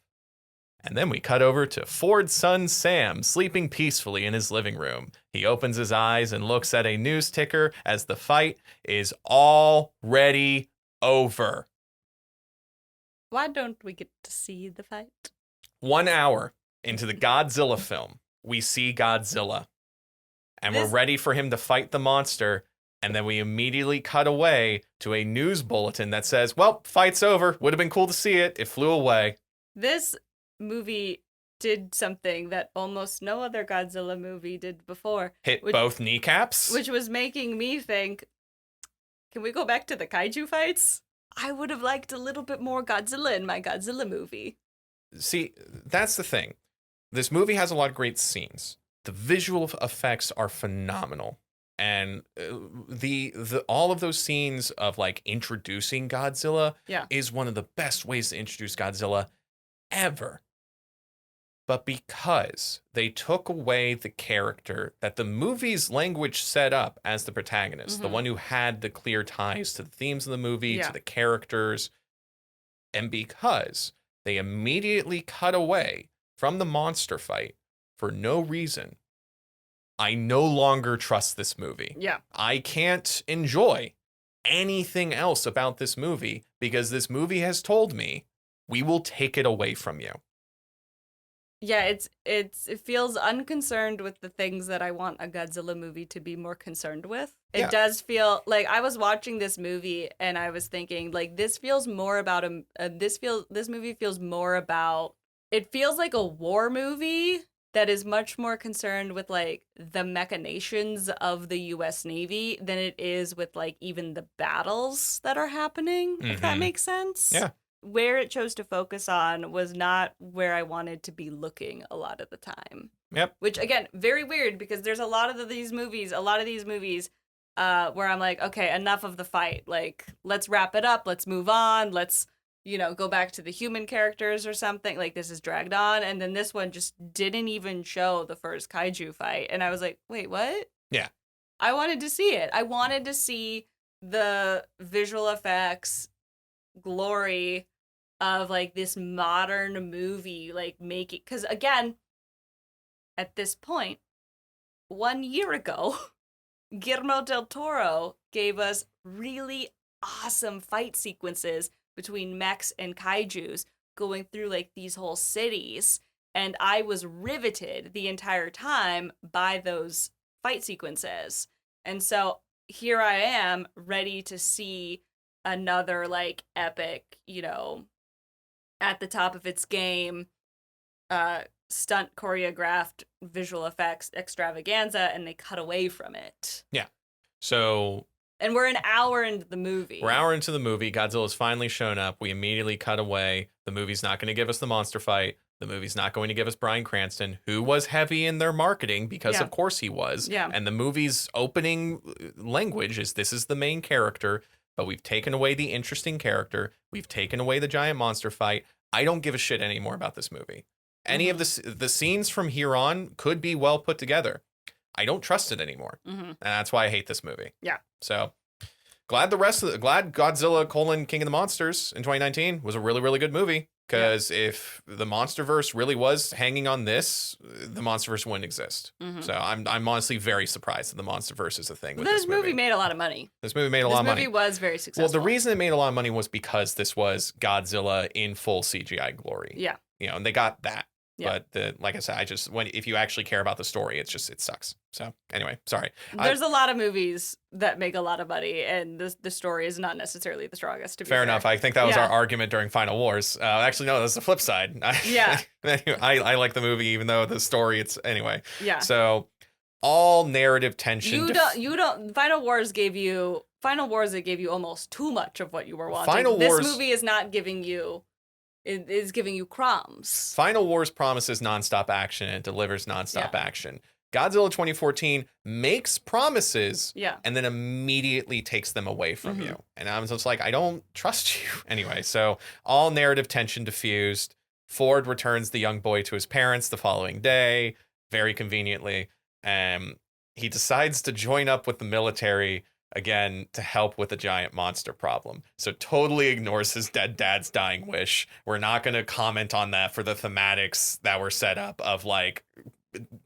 And then we cut over to Ford's son Sam sleeping peacefully in his living room. He opens his eyes and looks at a news ticker as the fight is already over. Why don't we get to see the fight? 1 hour into the Godzilla film, we see Godzilla. And we're ready for him to fight the monster. And then we immediately cut away to a news bulletin that says, well, fight's over. Would have been cool to see it. It flew away. This movie did something that almost no other Godzilla movie did before. Hit both kneecaps? Which was making me think, can we go back to the kaiju fights? I would have liked a little bit more Godzilla in my Godzilla movie. See, that's the thing. This movie has a lot of great scenes. The visual effects are phenomenal. And the all of those scenes of like introducing Godzilla is one of the best ways to introduce Godzilla ever. But because they took away the character that the movie's language set up as the protagonist, the one who had the clear ties to the themes of the movie, to the characters, and because they immediately cut away from the monster fight for no reason, I no longer trust this movie. Yeah. I can't enjoy anything else about this movie because this movie has told me we will take it away from you. Yeah, it feels unconcerned with the things that I want a Godzilla movie to be more concerned with. It does feel like I was watching this movie and I was thinking like this feels more about this movie feels more about, it feels like a war movie that is much more concerned with like the machinations of the US Navy than it is with like even the battles that are happening, if that makes sense. Yeah. Where it chose to focus on was not where I wanted to be looking a lot of the time. Yep. Which, again, very weird because there's a lot of these movies where I'm like, okay, enough of the fight. Like, let's wrap it up. Let's move on. Let's, go back to the human characters or something. Like, this is dragged on. And then this one just didn't even show the first kaiju fight. And I was like, wait, what? Yeah. I wanted to see it. I wanted to see the visual effects glory of like this modern movie, like making, because again, at this point, 1 year ago, Guillermo del Toro gave us really awesome fight sequences between mechs and kaijus going through like these whole cities, and I was riveted the entire time by those fight sequences. And so here I am ready to see another like epic, at the top of its game, stunt choreographed visual effects extravaganza, and they cut away from it. Yeah. So. And we're an hour into the movie. We're an hour into the movie. Godzilla's finally shown up. We immediately cut away. The movie's not going to give us the monster fight. The movie's not going to give us Bryan Cranston, who was heavy in their marketing because of course he was. Yeah. And the movie's opening language is this is the main character, but we've taken away the interesting character. We've taken away the giant monster fight. I don't give a shit anymore about this movie. Any of the scenes from here on could be well put together. I don't trust it anymore. And that's why I hate this movie. Yeah. So glad Godzilla: King of the Monsters in 2019 was a really, really good movie. Because if the Monsterverse really was hanging on this, the Monsterverse wouldn't exist. So I'm honestly very surprised that the Monsterverse is a thing with this movie. This movie made a lot of money. This movie made a lot of money. This movie was very successful. Well, the reason it made a lot of money was because this was Godzilla in full CGI glory. Yeah. And they got that. Yeah. But like I said, if you actually care about the story, it sucks. So anyway, sorry. There's a lot of movies that make a lot of money, and the story is not necessarily the strongest. To be fair enough. I think that was our argument during Final Wars. Actually, no, that's the flip side. Yeah. I like the movie, even though the story, anyway. Yeah. So all narrative tension. Final Wars gave you almost too much of what you were wanting. Final Wars, this movie is not giving you. It is giving you crumbs. Final Wars promises nonstop action and delivers nonstop action. Godzilla 2014 makes promises and then immediately takes them away from you. And I'm just like, I don't trust you. Anyway, so all narrative tension diffused. Ford returns the young boy to his parents the following day, very conveniently. He decides to join up with the military again to help with the giant monster problem. So totally ignores his dead dad's dying wish. We're not going to comment on that for the thematics that were set up of like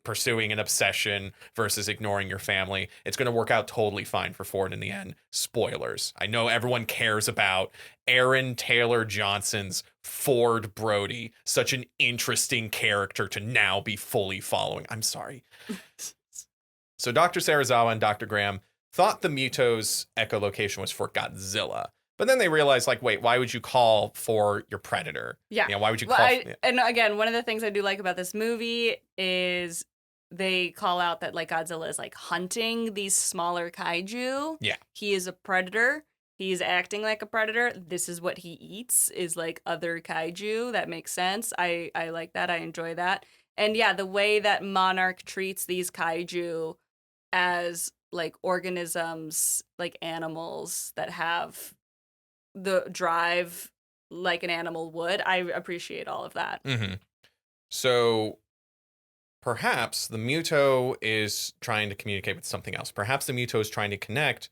pursuing an obsession versus ignoring your family. It's going to work out totally fine for Ford in the end. Spoilers. I know everyone cares about Aaron Taylor Johnson's Ford Brody. Such an interesting character to now be fully following. I'm sorry. So Dr. Serizawa and Dr. Graham thought the Muto's echolocation was for Godzilla. But then they realized, like, wait, why would you call for your predator? Yeah. Why would you call? And again, one of the things I do like about this movie is they call out that, like, Godzilla is, like, hunting these smaller kaiju. Yeah. He is a predator. He's acting like a predator. This is what he eats, is, like, other kaiju. That makes sense. I like that. I enjoy that. And, yeah, the way that Monarch treats these kaiju as, like, organisms, like animals that have the drive like an animal would. I appreciate all of that. Mm-hmm. So perhaps the Muto is trying to communicate with something else. Perhaps the Muto is trying to connect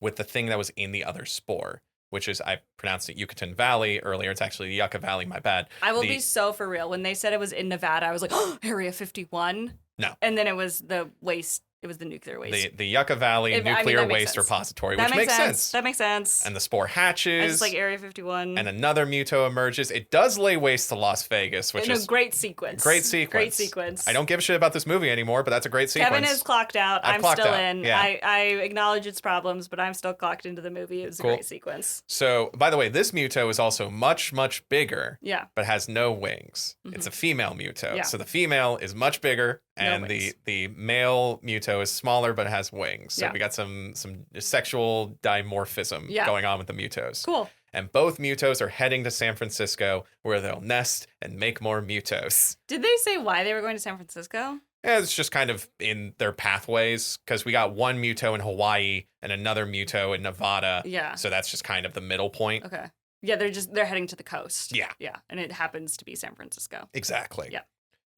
with the thing that was in the other spore, which is, I pronounced it Yucatan Valley earlier. It's actually the Yucca Valley, my bad. I will be so for real. When they said it was in Nevada, I was like, oh, Area 51? No. And then it was the waste. It was the nuclear waste. The Yucca Valley Nuclear Waste sense. Repository, That which makes sense. That makes sense. And the spore hatches. It's like Area 51. And another Muto emerges. It does lay waste to Las Vegas, which is a great sequence. Great sequence. I don't give a shit about this movie anymore, but that's a great sequence. Kevin is clocked out. I'm clocked still out. in. Yeah. I acknowledge its problems, but I'm still clocked into the movie. It was a great sequence. So, by the way, this Muto is also much, much bigger. Yeah. But has no wings. Mm-hmm. It's a female Muto. Yeah. So the female is much bigger, and the male Muto is smaller but has wings. So we got some sexual dimorphism going on with the Mutos. Cool. And both Mutos are heading to San Francisco, where they'll nest and make more Mutos. Did they say why they were going to San Francisco? Yeah, it's just kind of in their pathways, because we got one Muto in Hawaii and another Muto in Nevada. Yeah. So that's just kind of the middle point. Okay. Yeah, they're heading to the coast. Yeah. Yeah. And it happens to be San Francisco. Exactly. Yeah.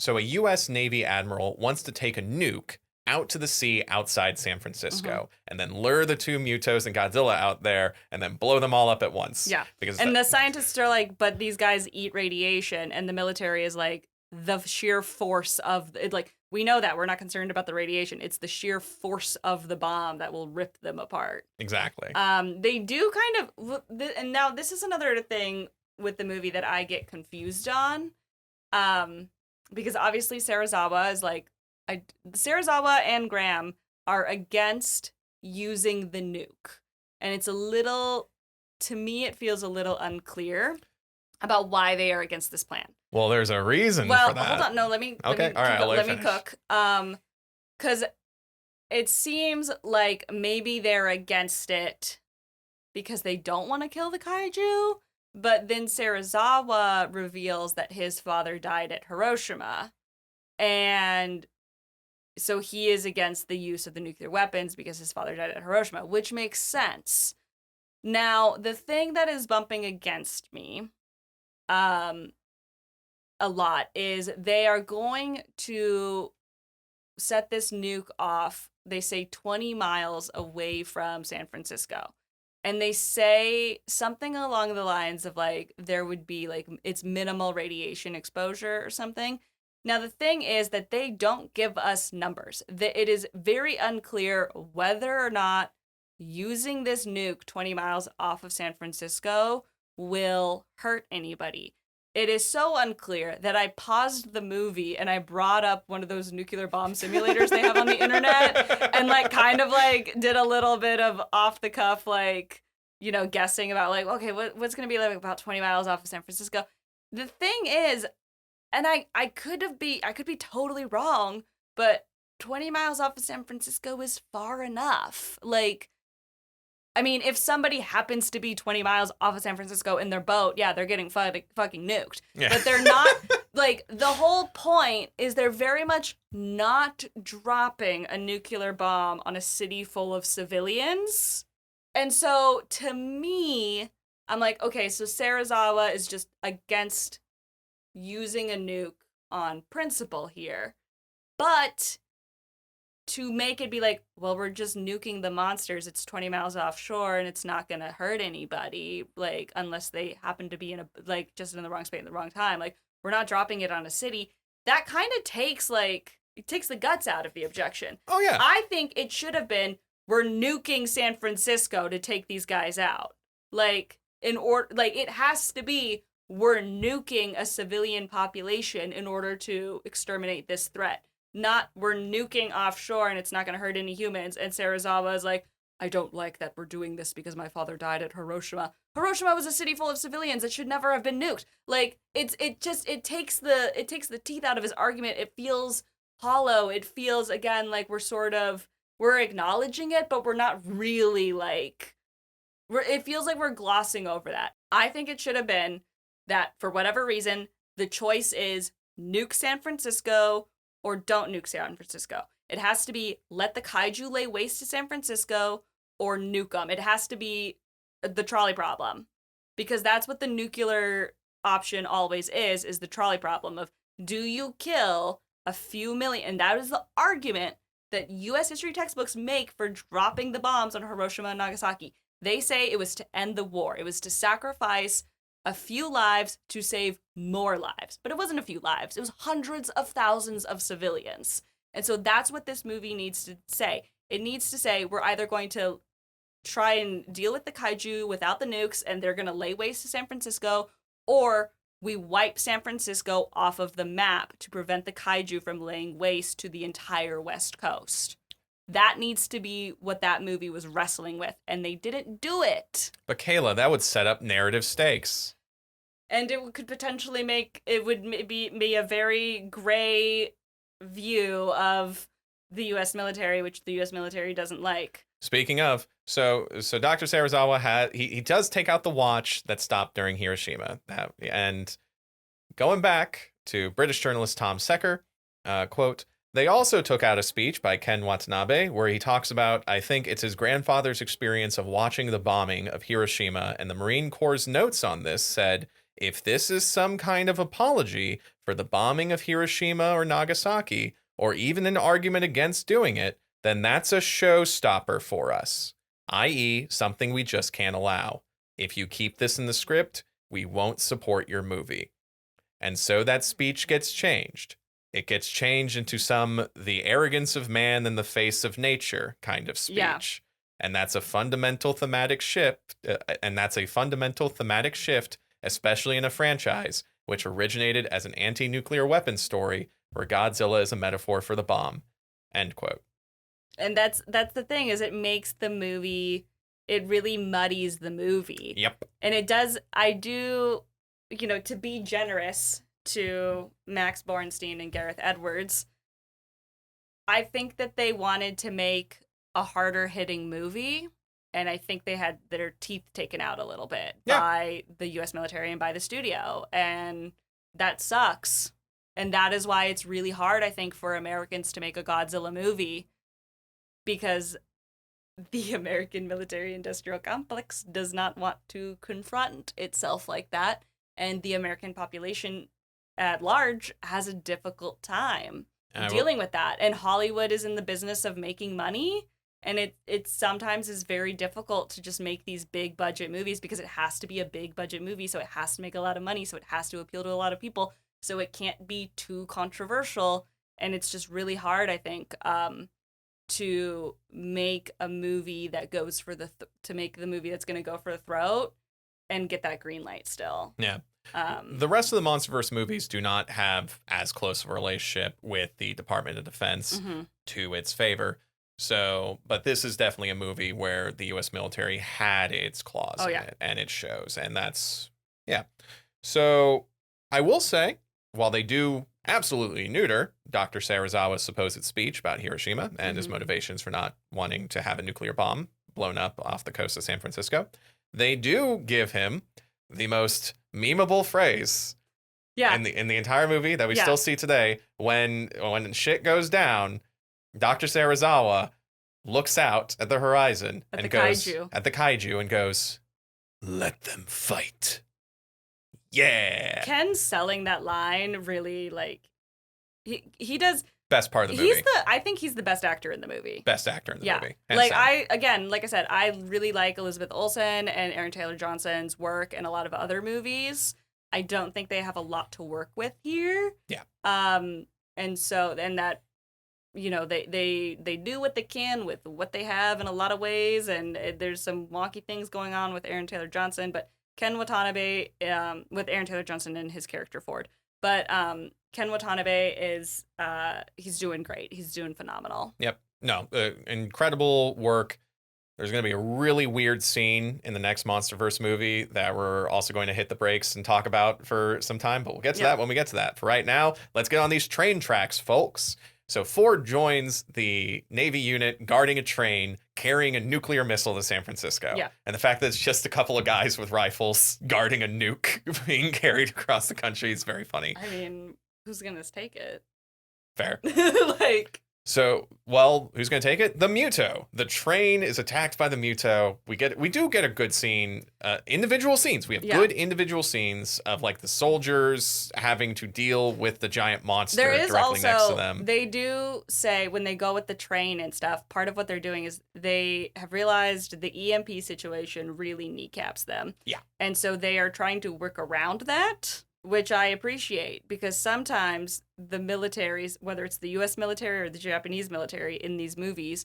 So a U.S. Navy admiral wants to take a nuke out to the sea outside San Francisco and then lure the two Mutos and Godzilla out there and then blow them all up at once. Yeah. Because the scientists are like, but these guys eat radiation, and the military is like, the sheer force of it, like, we know that we're not concerned about the radiation. It's the sheer force of the bomb that will rip them apart. Exactly. They do kind of, and now this is another thing with the movie that I get confused on, because obviously Serizawa is like, Serizawa and Graham are against using the nuke, and it's a little, to me, it feels a little unclear about why they are against this plan. Well, there's a reason for that. Hold on. No, let me cook. Because it seems like maybe they're against it because they don't want to kill the kaiju, but then Serizawa reveals that his father died at Hiroshima, and so he is against the use of the nuclear weapons because his father died at Hiroshima, which makes sense. Now, the thing that is bumping against me a lot is they are going to set this nuke off, they say 20 miles away from San Francisco. And they say something along the lines of, like, there would be, like, it's minimal radiation exposure or something. Now, the thing is that they don't give us numbers. It is very unclear whether or not using this nuke 20 miles off of San Francisco will hurt anybody. It is so unclear that I paused the movie and I brought up one of those nuclear bomb simulators they have on the internet and, like, kind of, like, did a little bit of off the cuff, like, you know, guessing about, like, okay, what's going to be, like, about 20 miles off of San Francisco. The thing is, and I could be totally wrong, but 20 miles off of San Francisco is far enough. Like, I mean, if somebody happens to be 20 miles off of San Francisco in their boat, yeah, they're getting fucking nuked. Yeah. But they're not, like, the whole point is they're very much not dropping a nuclear bomb on a city full of civilians. And so, to me, I'm like, okay, so Serizawa is just against using a nuke on principle here. But to make it be like, well, we're just nuking the monsters. It's 20 miles offshore and it's not going to hurt anybody, like, unless they happen to be in a, like, just in the wrong space at the wrong time. Like, we're not dropping it on a city. That kind of takes, like, it takes the guts out of the objection. Oh, yeah. I think it should have been, we're nuking San Francisco to take these guys out. Like, it has to be, we're nuking a civilian population in order to exterminate this threat. Not, we're nuking offshore and it's not going to hurt any humans. And Serizawa is like, I don't like that we're doing this because my father died at Hiroshima. Hiroshima was a city full of civilians. It should never have been nuked. Like, it takes the teeth out of his argument. It feels hollow. It feels, again, like we're acknowledging it, but we're not really, like, it feels like we're glossing over that. I think it should have been that, for whatever reason, the choice is nuke San Francisco or don't nuke San Francisco. It has to be let the kaiju lay waste to San Francisco or nuke them. It has to be the trolley problem, because that's what the nuclear option always is the trolley problem of, do you kill a few million? And that is the argument that U.S. history textbooks make for dropping the bombs on Hiroshima and Nagasaki. They say it was to end the war. It was to sacrifice a few lives to save more lives. But it wasn't a few lives. It was hundreds of thousands of civilians. And so that's what this movie needs to say. It needs to say, we're either going to try and deal with the kaiju without the nukes and they're going to lay waste to San Francisco, or we wipe San Francisco off of the map to prevent the kaiju from laying waste to the entire West Coast. That needs to be what that movie was wrestling with, and they didn't do it. But Kayla, that would set up narrative stakes. And it could potentially be a very gray view of the U.S. military, which the U.S. military doesn't like. Speaking of, so Dr. Serizawa he does take out the watch that stopped during Hiroshima. And going back to British journalist Tom Secker, quote, they also took out a speech by Ken Watanabe where he talks about, I think it's his grandfather's experience of watching the bombing of Hiroshima, and the Marine Corps' notes on this said, if this is some kind of apology for the bombing of Hiroshima or Nagasaki, or even an argument against doing it, then that's a showstopper for us, i.e. something we just can't allow. If you keep this in the script, we won't support your movie. And so that speech gets changed. It gets changed into the arrogance of man in the face of nature kind of speech. Yeah. And that's a fundamental thematic shift. Especially in a franchise which originated as an anti-nuclear weapons story where Godzilla is a metaphor for the bomb. End quote. And that's the thing, is it makes the movie, it really muddies the movie. Yep. And it does, to be generous to Max Borenstein and Gareth Edwards, I think that they wanted to make a harder hitting movie, and I think they had their teeth taken out a little bit by the U.S. military and by the studio, and that sucks. And that is why it's really hard, I think, for Americans to make a Godzilla movie, because the American military-industrial complex does not want to confront itself like that, and the American population at large has a difficult time dealing with that. And Hollywood is in the business of making money, and it sometimes is very difficult to just make these big budget movies, because it has to be a big budget movie, so it has to make a lot of money, so it has to appeal to a lot of people, so it can't be too controversial. And it's just really hard, I think, to make a movie that goes for to make the movie that's going to go for the throat and get that green light still. Yeah. The rest of the Monsterverse movies do not have as close of a relationship with the Department of Defense to its favor. So, but this is definitely a movie where the U.S. military had its claws in it, and it shows. And that's, So I will say, while they do absolutely neuter Dr. Serizawa's supposed speech about Hiroshima and his motivations for not wanting to have a nuclear bomb blown up off the coast of San Francisco, they do give him the most memeable phrase in the entire movie that we still see today. When shit goes down, Dr. Serizawa looks out at the horizon and goes at the kaiju and goes, "Let them fight." Yeah. Ken selling that line really, like, he does. Best part of the movie. I think he's the best actor in the movie. Best actor in the movie. Like, like I said, I really like Elizabeth Olsen and Aaron Taylor Johnson's work in a lot of other movies. I don't think they have a lot to work with here. Yeah. And that, you know, they do what they can with what they have in a lot of ways, and there's some wonky things going on with Aaron Taylor Johnson, but Ken Watanabe, with Aaron Taylor Johnson and his character Ford, but Ken Watanabe is he's doing great. He's doing phenomenal. Yep. No, incredible work. There's going to be a really weird scene in the next Monsterverse movie that we're also going to hit the brakes and talk about for some time, but we'll get to that when we get to that. For right now, let's get on these train tracks, folks. So Ford joins the Navy unit guarding a train carrying a nuclear missile to San Francisco. Yeah. And the fact that it's just a couple of guys with rifles guarding a nuke being carried across the country is very funny. I mean, who's going to take it? Fair. Like... So, well, who's going to take it? The Muto. The train is attacked by the Muto. We do get a good scene, individual scenes. We have good individual scenes of like the soldiers having to deal with the giant monster directly next to them. They do say when they go with the train and stuff, part of what they're doing is they have realized the EMP situation really kneecaps them. Yeah. And so they are trying to work around that, which I appreciate, because sometimes the militaries, whether it's the U.S. military or the Japanese military in these movies,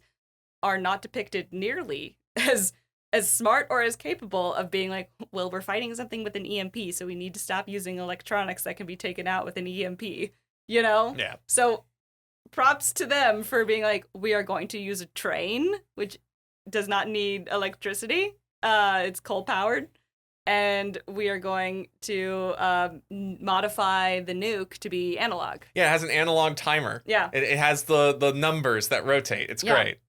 are not depicted nearly as smart or as capable of being like, well, we're fighting something with an EMP, so we need to stop using electronics that can be taken out with an EMP, you know? Yeah. So props to them for being like, we are going to use a train, which does not need electricity. It's coal-powered. And we are going to modify the nuke to be analog. Yeah, it has an analog timer. Yeah. It has the numbers that rotate. It's great.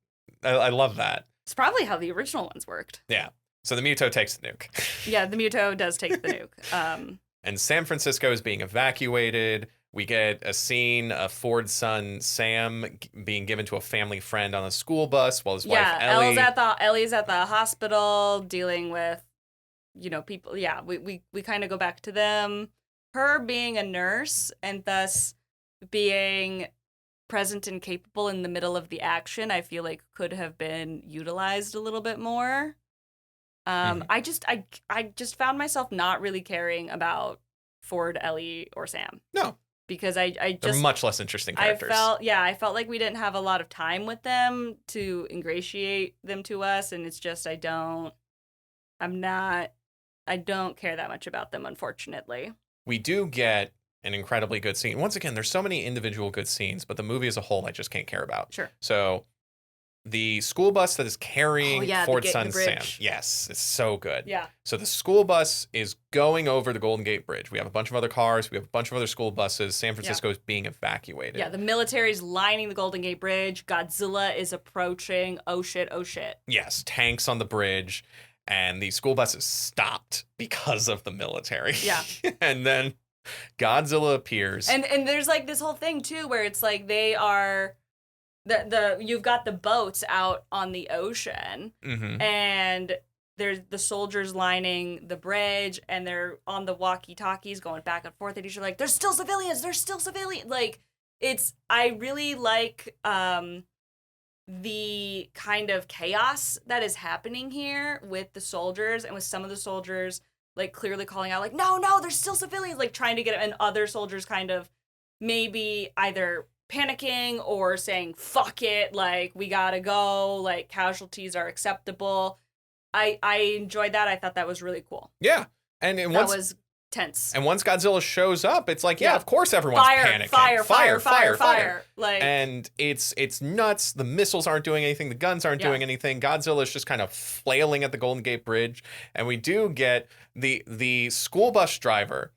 I love that. It's probably how the original ones worked. Yeah. So the Muto takes the nuke. Yeah, the Muto does take the nuke. And San Francisco is being evacuated. We get a scene of Ford's son, Sam, being given to a family friend on a school bus while his wife, Ellie... Ellie's at the hospital dealing with, you know, people. Yeah, we kind of go back to them. Her being a nurse and thus being present and capable in the middle of the action, I feel like could have been utilized a little bit more. I just found myself not really caring about Ford, Ellie, or Sam. No. Because they're much less interesting characters. I felt like we didn't have a lot of time with them to ingratiate them to us, and it's just I don't care that much about them, unfortunately. We do get an incredibly good scene. Once again, there's so many individual good scenes, but the movie as a whole, I just can't care about. Sure. So the school bus that is carrying Ford's son, Sam. Yes, it's so good. Yeah. So the school bus is going over the Golden Gate Bridge. We have a bunch of other cars. We have a bunch of other school buses. San Francisco is being evacuated. Yeah, the military's lining the Golden Gate Bridge. Godzilla is approaching. Oh, shit, oh, shit. Yes, tanks on the bridge. And the school bus is stopped because of the military. Yeah. And then Godzilla appears. And there's like this whole thing too where it's like they are you've got the boats out on the ocean, and there's the soldiers lining the bridge, and they're on the walkie-talkies going back and forth, and you're like, there's still civilians. Like, I really like the kind of chaos that is happening here with the soldiers, and with some of the soldiers like clearly calling out like, no, there's still civilians, like trying to get, and other soldiers kind of maybe either panicking or saying, fuck it, like we gotta go, like casualties are acceptable. I enjoyed that. I thought that was really cool. Yeah. And that was tense. And once Godzilla shows up, it's like, of course everyone's panicking. Fire. Like, and it's nuts. The missiles aren't doing anything. The guns aren't doing anything. Godzilla's just kind of flailing at the Golden Gate Bridge. And we do get the school bus driver.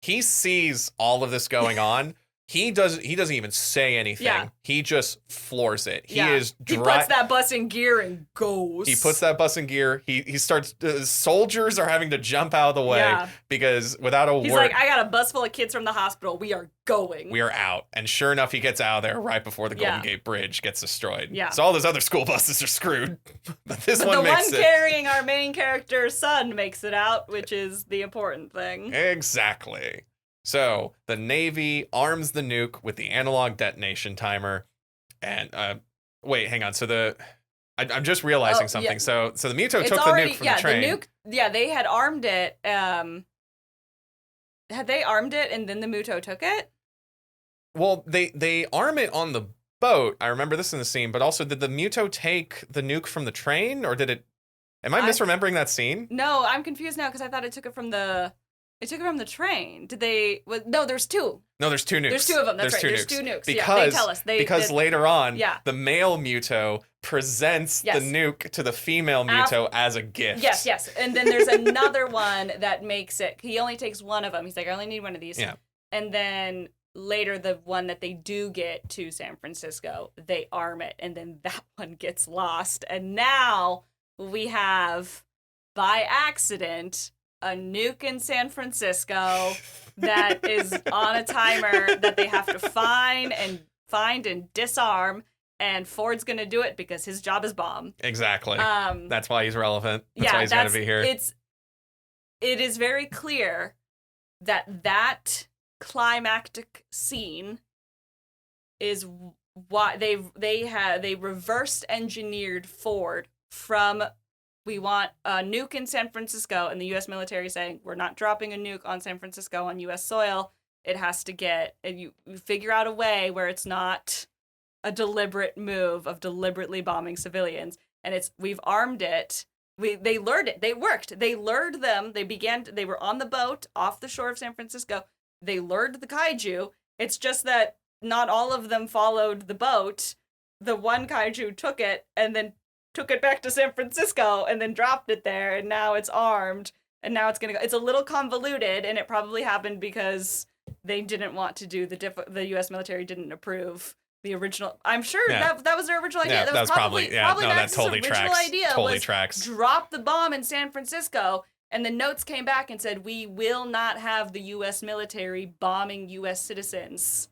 He sees all of this going on, He doesn't even say anything. Yeah. He just floors it. He Yeah. is He puts that bus in gear and goes. He puts that bus in gear. He starts. Soldiers are having to jump out of the way because without a word, he's like, I got a bus full of kids from the hospital. We are going. We are out. And sure enough, he gets out of there right before the Golden Gate Bridge gets destroyed. Yeah. So all those other school buses are screwed. But the one carrying our main character's son makes it out, which is the important thing. Exactly. So the Navy arms the nuke with the analog detonation timer. And wait, hang on. So I'm just realizing something. Yeah. So the Muto took the nuke from the train. The nuke, they had armed it. Had they armed it and then the Muto took it? Well, they arm it on the boat. I remember this in the scene, but also did the Muto take the nuke from the train, or did it? Am I misremembering that scene? No, I'm confused now because I thought it took it from the. It took it from the train. Did they? Well, no, there's two. No, there's two nukes. There's two of them. That's right. There's two nukes. Because, they tell us. Because later on, the male Muto presents the nuke to the female Muto as a gift. Yes. And then there's another one that makes it. He only takes one of them. He's like, I only need one of these. Yeah. And then later, the one that they do get to San Francisco, they arm it, and then that one gets lost. And now we have, by accident, a nuke in San Francisco that is on a timer that they have to find and disarm, and Ford's gonna do it because his job is bomb. Exactly. That's why he's relevant. That's why he's gonna be here. It is very clear that climactic scene is why they reversed engineered Ford from, we want a nuke in San Francisco, and the U.S. military saying, we're not dropping a nuke on San Francisco on U.S. soil. It has to get, and you figure out a way where it's not a deliberate move of deliberately bombing civilians. And we've armed it. They lured it. They worked. They lured them. They were on the boat off the shore of San Francisco. They lured the kaiju. It's just that not all of them followed the boat. The one kaiju took it and then took it back to San Francisco and then dropped it there, and now it's armed, and now it's gonna go. It's a little convoluted, and it probably happened because they didn't want to do the U.S. military didn't approve the original. I'm sure that was their original idea. Yeah, that was probably that totally tracks. Idea totally tracks. Drop the bomb in San Francisco, and the notes came back and said, we will not have the U.S. military bombing U.S. citizens.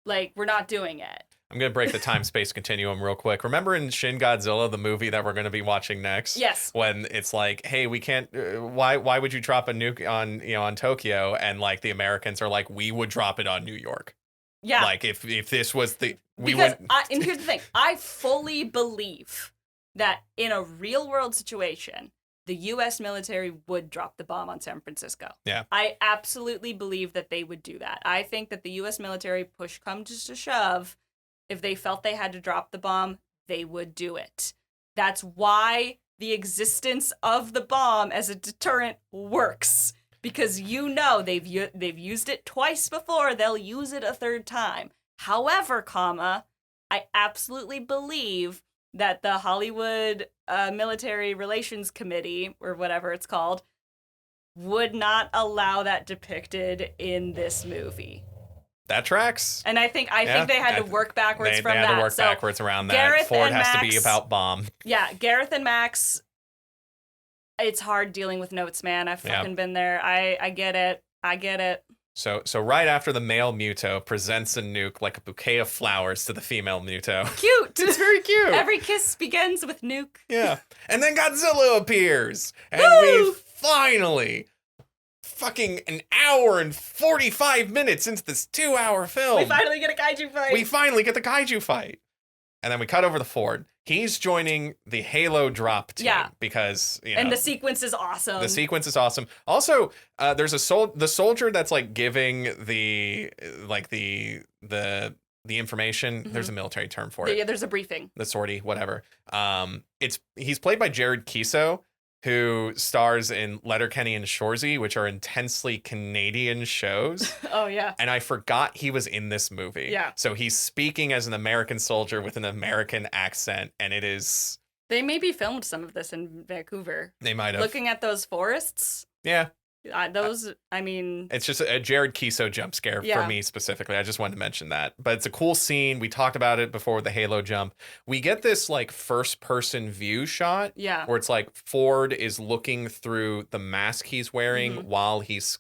Like, we're not doing it. I'm going to break the time-space continuum real quick. Remember in Shin Godzilla, the movie that we're going to be watching next? Yes. When it's like, hey, we can't, why would you drop a nuke on Tokyo? And like the Americans are like, we would drop it on New York. Yeah. Like if this was and here's the thing. I fully believe that in a real world situation, the U.S. military would drop the bomb on San Francisco. Yeah. I absolutely believe that they would do that. I think that the U.S. military, push comes to shove, if they felt they had to drop the bomb, they would do it. That's why the existence of the bomb as a deterrent works. Because they've used it twice before, they'll use it a third time. However, I absolutely believe that the Hollywood Military Relations Committee, or whatever it's called, would not allow that depicted in this movie. That tracks. And I think they had to work backwards from that. They had to work backwards around that. Ford has to be about bomb. Yeah, Gareth and Max, it's hard dealing with notes, man. I've fucking been there. I get it. So right after the male Muto presents a nuke like a bouquet of flowers to the female Muto. Cute. It's very cute. Every kiss begins with nuke. Yeah. And then Godzilla appears. And we finally, fucking an hour and 45 minutes into this 2-hour film, we finally get a kaiju fight. We finally get the kaiju fight. And then we cut over to Ford. He's joining the Halo drop team because, and the sequence is awesome. The sequence is awesome. Also, there's the soldier that's like giving the information. Mm-hmm. There's a military term for it. Yeah, there's a briefing. The sortie, whatever. He's played by Jared Kiso, who stars in Letterkenny and Shoresy, which are intensely Canadian shows. Oh, yeah. And I forgot he was in this movie. Yeah. So he's speaking as an American soldier with an American accent, and it is... They maybe filmed some of this in Vancouver. They might have. Looking at those forests. Yeah. It's just a Jared Kiso jump scare for me specifically. I just wanted to mention that. But it's a cool scene. We talked about it before with the Halo jump. We get this like first person view shot where it's like Ford is looking through the mask he's wearing while he's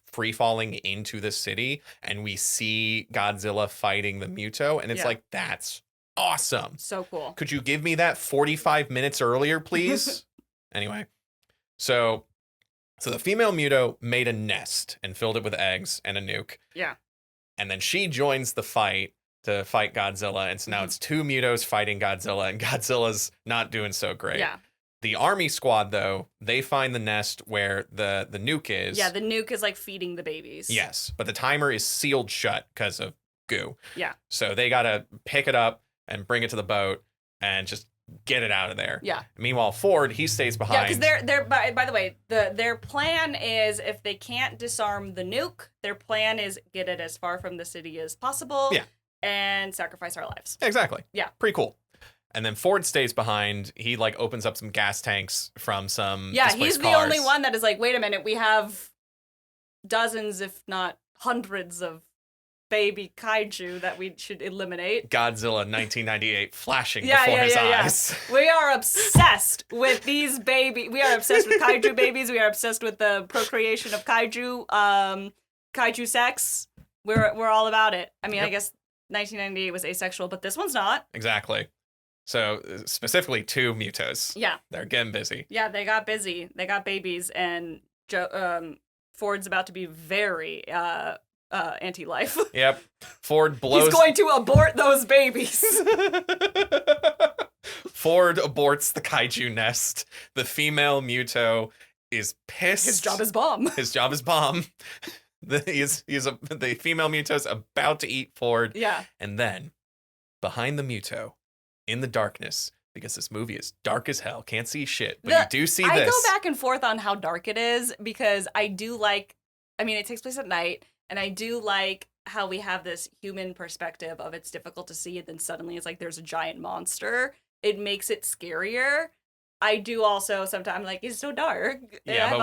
free falling into the city. And we see Godzilla fighting the Muto. And it's like, that's awesome. So cool. Could you give me that 45 minutes earlier, please? Anyway, so the female Muto made a nest and filled it with eggs and a nuke. Yeah. And then she joins the fight to fight Godzilla. And so now it's two Mutos fighting Godzilla, and Godzilla's not doing so great. Yeah. The army squad, though, they find the nest where the nuke is. Yeah, the nuke is like feeding the babies. Yes, but the timer is sealed shut because of goo. Yeah. So they got to pick it up and bring it to the boat and just get it out of there. Yeah. Meanwhile, Ford, he stays behind. Yeah, because they're by the way, their plan is if they can't disarm the nuke, their plan is get it as far from the city as possible. Yeah. And sacrifice our lives. Exactly. Yeah. Pretty cool. And then Ford stays behind. He like opens up some gas tanks from some he's cars. the only one that is like, wait a minute, we have dozens, if not hundreds of baby kaiju that we should eliminate. Godzilla 1998 flashing before his eyes. We are obsessed with these baby. We are obsessed with kaiju babies. We are obsessed with the procreation of kaiju, kaiju sex. We're all about it. I mean, I guess 1998 was asexual, but this one's not. Exactly. So specifically two Mutos. Yeah. They're getting busy. Yeah, they got busy. They got babies, and Ford's about to be very anti-life. Yep. Ford blows. He's going to abort those babies. Ford aborts the kaiju nest. The female Muto is pissed. His job is bomb. His job is bomb. The female Muto's about to eat Ford. Yeah. And then, behind the Muto, in the darkness, because this movie is dark as hell, can't see shit, but you do see this. I go back and forth on how dark it is, because I do like, I mean, it takes place at night, and I do like how we have this human perspective of it's difficult to see, and then suddenly it's like there's a giant monster. It makes it scarier. I do also sometimes like, it's so dark. Yeah,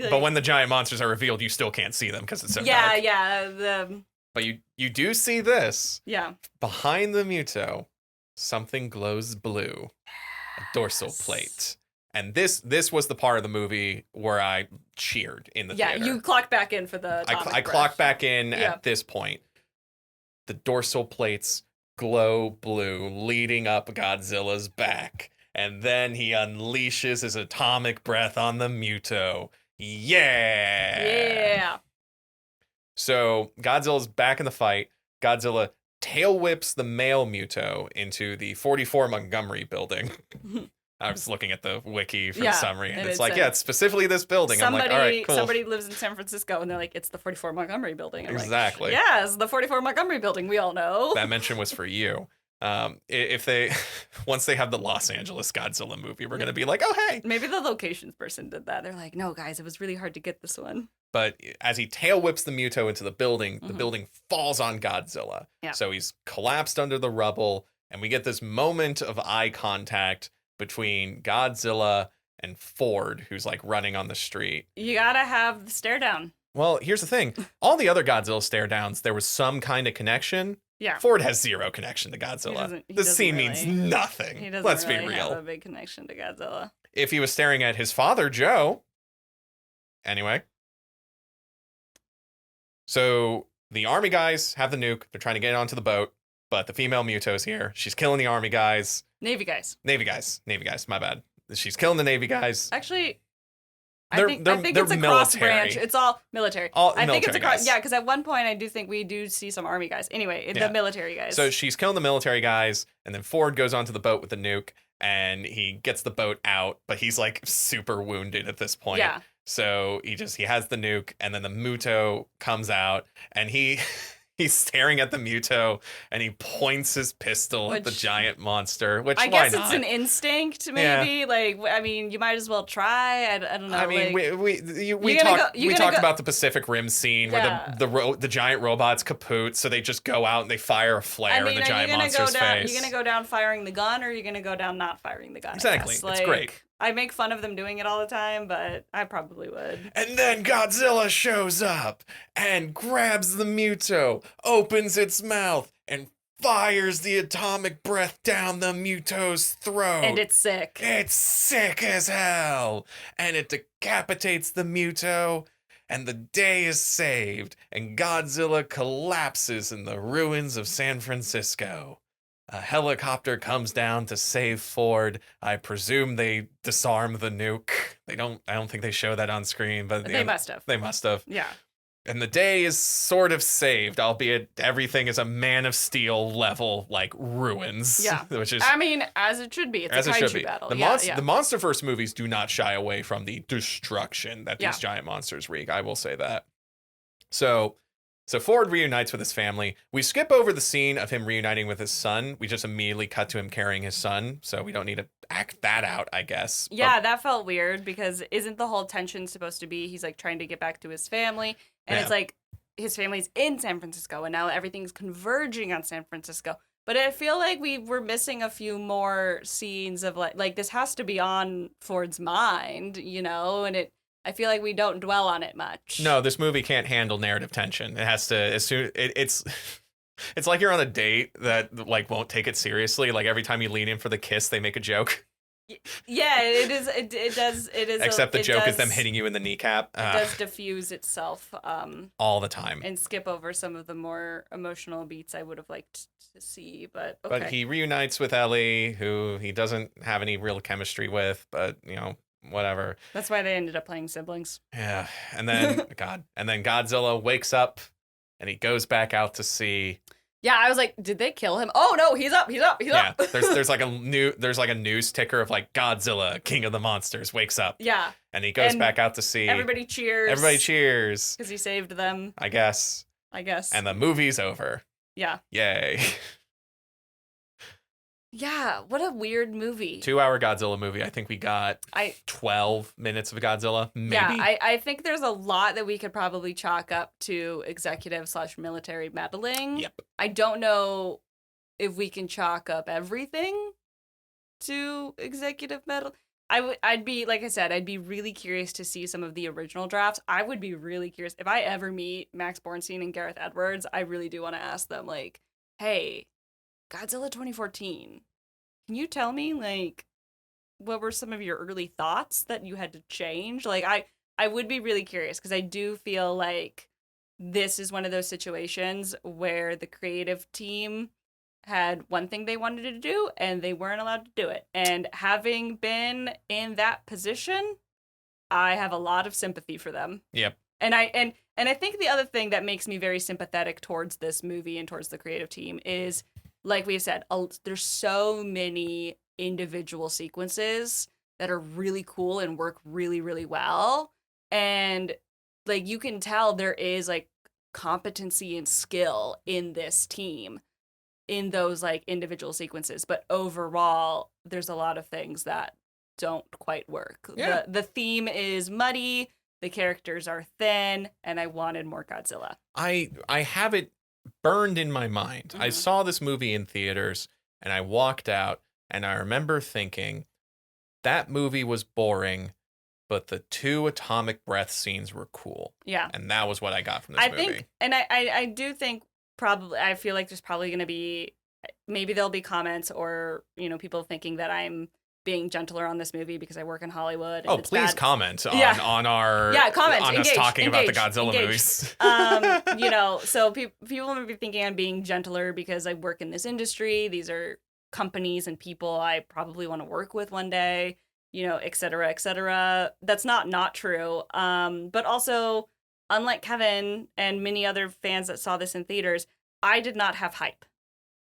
but when the giant monsters are revealed, you still can't see them because it's so dark. Yeah. But you do see this. Yeah. Behind the Muto, something glows blue. A dorsal plate. And this was the part of the movie where I cheered in the theater. Yeah, you clocked back in for the I clocked back in at this point. The dorsal plates glow blue, leading up Godzilla's back. And then he unleashes his atomic breath on the Muto. Yeah! So Godzilla's back in the fight. Godzilla tail whips the male Muto into the 44 Montgomery building. I was looking at the wiki for the summary, and it's like, it's specifically this building. I'm like, all right, cool. Somebody lives in San Francisco, and they're like, it's the 44 Montgomery building. I'm exactly. Like, yes, the 44 Montgomery building, we all know. That mention was for you. If they, once they have the Los Angeles Godzilla movie, we're going to be like, oh, hey. Maybe the locations person did that. They're like, no, guys, it was really hard to get this one. But as he tail whips the Muto into the building falls on Godzilla. Yeah. So he's collapsed under the rubble, and we get this moment of eye contact between Godzilla and Ford, who's like running on the street. You gotta have the stare down. Well, here's the thing. All the other Godzilla stare downs, there was some kind of connection. Yeah. Ford has zero connection to Godzilla. This scene means nothing. He doesn't Let's really be real. have a big connection to Godzilla. If he was staring at his father, Joe. Anyway. So the army guys have the nuke. They're trying to get onto the boat, but the female Muto's here. She's killing the army guys. Navy guys. My bad. She's killing the Navy guys. Actually, I think it's a cross branch. It's all military. I think it's a cross. Yeah, because at one point I do think we do see some army guys. Anyway, the military guys. So she's killing the military guys, and then Ford goes onto the boat with the nuke, and he gets the boat out, but he's like super wounded at this point. Yeah. So he has the nuke, and then the Muto comes out, and he's staring at the Muto, and he points his pistol at the giant monster. Which I guess it's an instinct, maybe. Yeah. Like, I mean, you might as well try. I don't know. I mean, we talked about the Pacific Rim scene where the giant robots kaput, so they just go out and they fire a flare in the giant monster's face. Are you gonna go down firing the gun, or are you gonna go down not firing the gun? Exactly. It's great. I make fun of them doing it all the time, but I probably would. And then Godzilla shows up and grabs the Muto, opens its mouth, and fires the atomic breath down the Muto's throat. And it's sick. It's sick as hell. And it decapitates the Muto, and the day is saved, and Godzilla collapses in the ruins of San Francisco. A helicopter comes down to save Ford. I presume they disarm the nuke. I don't think they show that on screen, but They must have. They must have. Yeah. And the day is sort of saved, albeit everything is a Man of Steel level, like, ruins. Yeah. Which is, I mean, as it should be. It's a kaiju battle. The Monsterverse movies do not shy away from the destruction that these giant monsters wreak. I will say that. So Ford reunites with his family. We skip over the scene of him reuniting with his son. We just immediately cut to him carrying his son. So we don't need to act that out, I guess. Yeah, that felt weird because isn't the whole tension supposed to be he's like trying to get back to his family? And it's like his family's in San Francisco and now everything's converging on San Francisco. But I feel like we were missing a few more scenes of like this has to be on Ford's mind, you know, and I feel like we don't dwell on it much. No, this movie can't handle narrative tension. It has to it's like you're on a date that like won't take it seriously. Like every time you lean in for the kiss, they make a joke. Yeah, it is. It does. It is. Except the joke is them hitting you in the kneecap. It does diffuse itself all the time and skip over some of the more emotional beats I would have liked to see. But okay. But he reunites with Ellie, who he doesn't have any real chemistry with. But you know, whatever. That's why they ended up playing siblings. Yeah, and then Godzilla wakes up, and he goes back out to sea. Yeah, I was like, did they kill him? Oh no, he's up. Yeah, there's like a news ticker of like Godzilla, King of the Monsters, wakes up. Yeah. And he goes back out to sea. Everybody cheers. Because he saved them. I guess. And the movie's over. Yeah. Yay. Yeah, what a weird movie. 2-hour Godzilla movie. I think we got 12 minutes of Godzilla, maybe. Yeah, I think there's a lot that we could probably chalk up to executive/military meddling. Yep. I don't know if we can chalk up everything to executive meddling. I'd be, like I said, I'd be really curious to see some of the original drafts. I would be really curious. If I ever meet Max Bornstein and Gareth Edwards, I really do want to ask them, like, hey, Godzilla 2014, can you tell me, like, what were some of your early thoughts that you had to change? Like, I would be really curious because I do feel like this is one of those situations where the creative team had one thing they wanted to do and they weren't allowed to do it. And having been in that position, I have a lot of sympathy for them. Yep. And I think the other thing that makes me very sympathetic towards this movie and towards the creative team is, like we've said, there's so many individual sequences that are really cool and work really, really well. And like you can tell there is like competency and skill in this team in those like individual sequences. But overall, there's a lot of things that don't quite work. Yeah. The theme is muddy, the characters are thin, and I wanted more Godzilla. I have it burned in my mind. I saw this movie in theaters and I walked out and I remember thinking that movie was boring, but the 2 atomic breath scenes were cool. Yeah. And that was what I got from this movie. I do think probably, I feel like there's probably going to be, maybe there'll be comments or, you know, people thinking that I'm being gentler on this movie because I work in Hollywood. And please comment on our comment on engage, us talking engage, about the Godzilla engage. movies. You know, so people may be thinking I'm being gentler because I work in this industry. These are companies and people I probably want to work with one day, you know, et cetera, et cetera. That's not true. But also, unlike Kevin and many other fans that saw this in theaters, I did not have hype.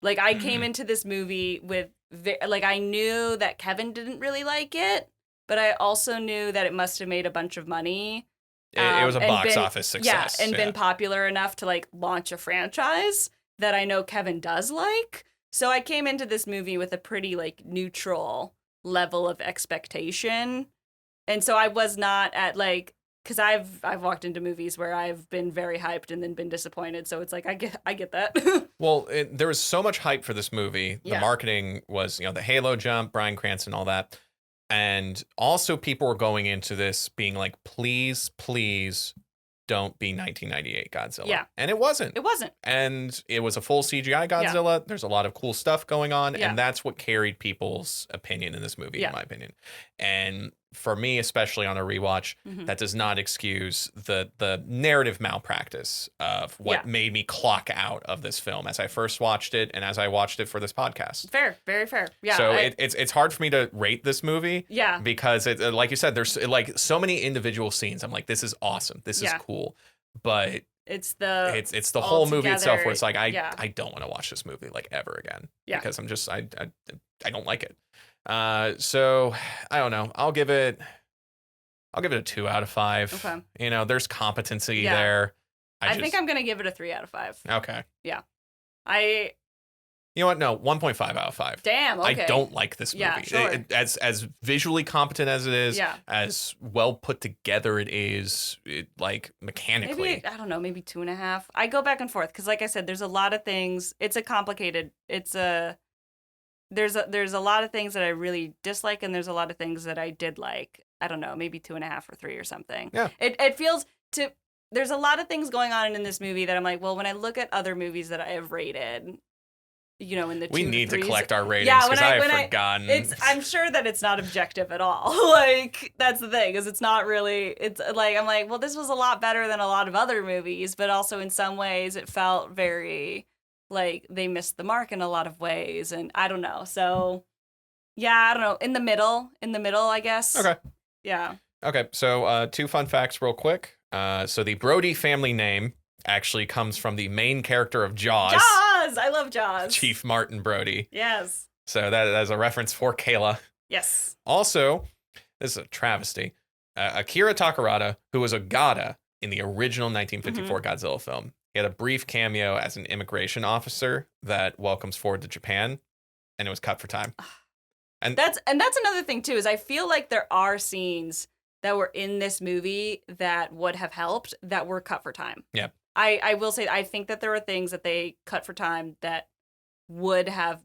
Like, I came into this movie with, I knew that Kevin didn't really like it, but I also knew that it must have made a bunch of money. It was a box office success. Yeah, and been popular enough to, like, launch a franchise that I know Kevin does like. So I came into this movie with a pretty, like, neutral level of expectation. And so I was not at, like, because I've walked into movies where I've been very hyped and then been disappointed. So it's like, I get that. Well, there was so much hype for this movie. The Yeah. marketing was, you know, the Halo jump, Bryan Cranston, all that. And also people were going into this being like, please, please don't be 1998 Godzilla. Yeah. And it wasn't. It wasn't. And it was a full CGI Godzilla. Yeah. There's a lot of cool stuff going on. Yeah. And that's what carried people's opinion in this movie, in my opinion. And for me, especially on a rewatch, that does not excuse the narrative malpractice of what made me clock out of this film as I first watched it and as I watched it for this podcast. Fair, very fair. Yeah. So it's hard for me to rate this movie. Yeah. Because it, like you said, there's like so many individual scenes. I'm like, this is awesome. This is cool. But it's the whole movie itself where it's like I don't want to watch this movie like ever again. Yeah. Because I'm just I don't like it. So I don't know. I'll give it a 2 out of 5. Okay. You know, there's competency there. I think I'm gonna give it a 3 out of 5. Okay. Yeah. You know what? No, 1.5 out of 5. Damn. Okay. I don't like this movie. Yeah, sure. As visually competent as it is, as well put together it is, like mechanically. Maybe, I don't know, maybe 2.5. I go back and forth because, like I said, there's a lot of things. It's a complicated. There's a lot of things that I really dislike, and there's a lot of things that I did like. I don't know, maybe 2.5 or 3 or something. Yeah. It feels to. There's a lot of things going on in this movie that I'm like, well, when I look at other movies that I have rated, you know, in the we need 2s, 3s, to collect our ratings because I have forgotten. I'm sure that it's not objective at all. Like, that's the thing, is it's not really. It's like I'm like, well, this was a lot better than a lot of other movies, but also in some ways it felt very like they missed the mark in a lot of ways, and I don't know. So, yeah, I don't know. In the middle, I guess. Okay. Yeah. Okay. So, 2 fun facts, real quick. So the Brody family name actually comes from the main character of Jaws. Jaws! I love Jaws. Chief Martin Brody. Yes. So that is a reference for Kayla. Yes. Also, this is a travesty. Akira Takarada, who was a Gada in the original 1954 Godzilla film, he had a brief cameo as an immigration officer that welcomes Ford to Japan, and it was cut for time. And that's another thing too, is I feel like there are scenes that were in this movie that would have helped that were cut for time. Yeah. I will say I think that there are things that they cut for time that would have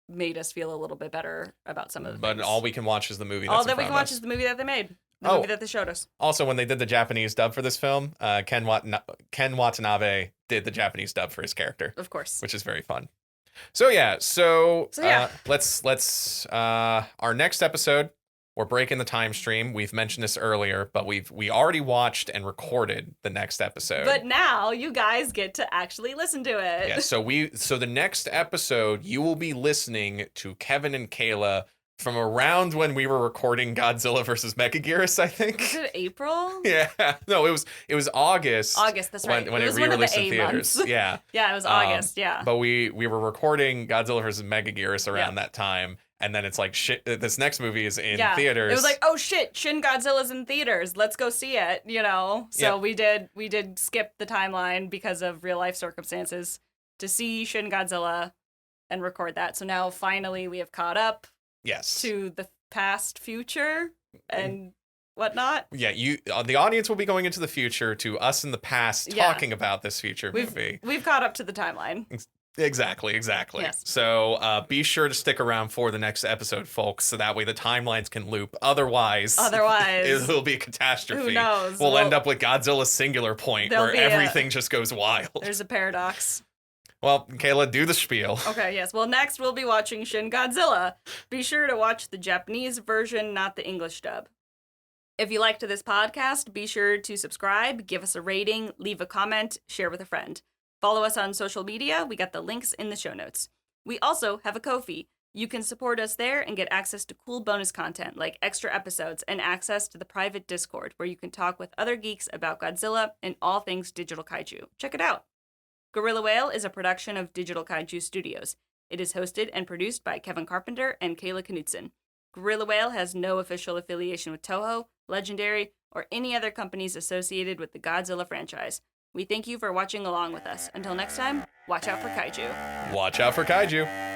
made us feel a little bit better about some of the things. But all we can watch is the movie. All that we can watch is the movie that they made. The movie that they showed us. Also, when they did the Japanese dub for this film, Ken Watanabe did the Japanese dub for his character. Of course. Which is very fun. So yeah. Let's our next episode, we're breaking the time stream. We've mentioned this earlier, but we already watched and recorded the next episode. But now you guys get to actually listen to it. Yeah, so the next episode you will be listening to Kevin and Kayla from around when we were recording Godzilla versus Megaguirus, I think. Was it April? Yeah. No, it was August. August, that's right. When it re-released in theaters. Yeah. Yeah, it was August, yeah. But we were recording Godzilla versus Megaguirus around that time. And then it's like, shit, this next movie is in theaters. It was like, oh shit, Shin Godzilla's in theaters. Let's go see it, you know? So we did skip the timeline because of real life circumstances to see Shin Godzilla and record that. So now finally we have caught up. Yes. To the past, future, and whatnot. Yeah, the audience will be going into the future to us in the past talking about this future movie. We've caught up to the timeline. Exactly. Yes. So be sure to stick around for the next episode, folks, so that way the timelines can loop. Otherwise it will be a catastrophe. Who knows? We'll end up with Godzilla's singular point where everything just goes wild. There's a paradox. Well, Kayla, do the spiel. Okay, yes. Well, next we'll be watching Shin Godzilla. Be sure to watch the Japanese version, not the English dub. If you liked this podcast, be sure to subscribe, give us a rating, leave a comment, share with a friend. Follow us on social media. We got the links in the show notes. We also have a Ko-fi. You can support us there and get access to cool bonus content like extra episodes and access to the private Discord where you can talk with other geeks about Godzilla and all things Digital Kaiju. Check it out. Gorilla Whale is a production of Digital Kaiju Studios. It is hosted and produced by Kevin Carpenter and Kayla Knutson. Gorilla Whale has no official affiliation with Toho, Legendary, or any other companies associated with the Godzilla franchise. We thank you for watching along with us. Until next time, watch out for kaiju. Watch out for kaiju.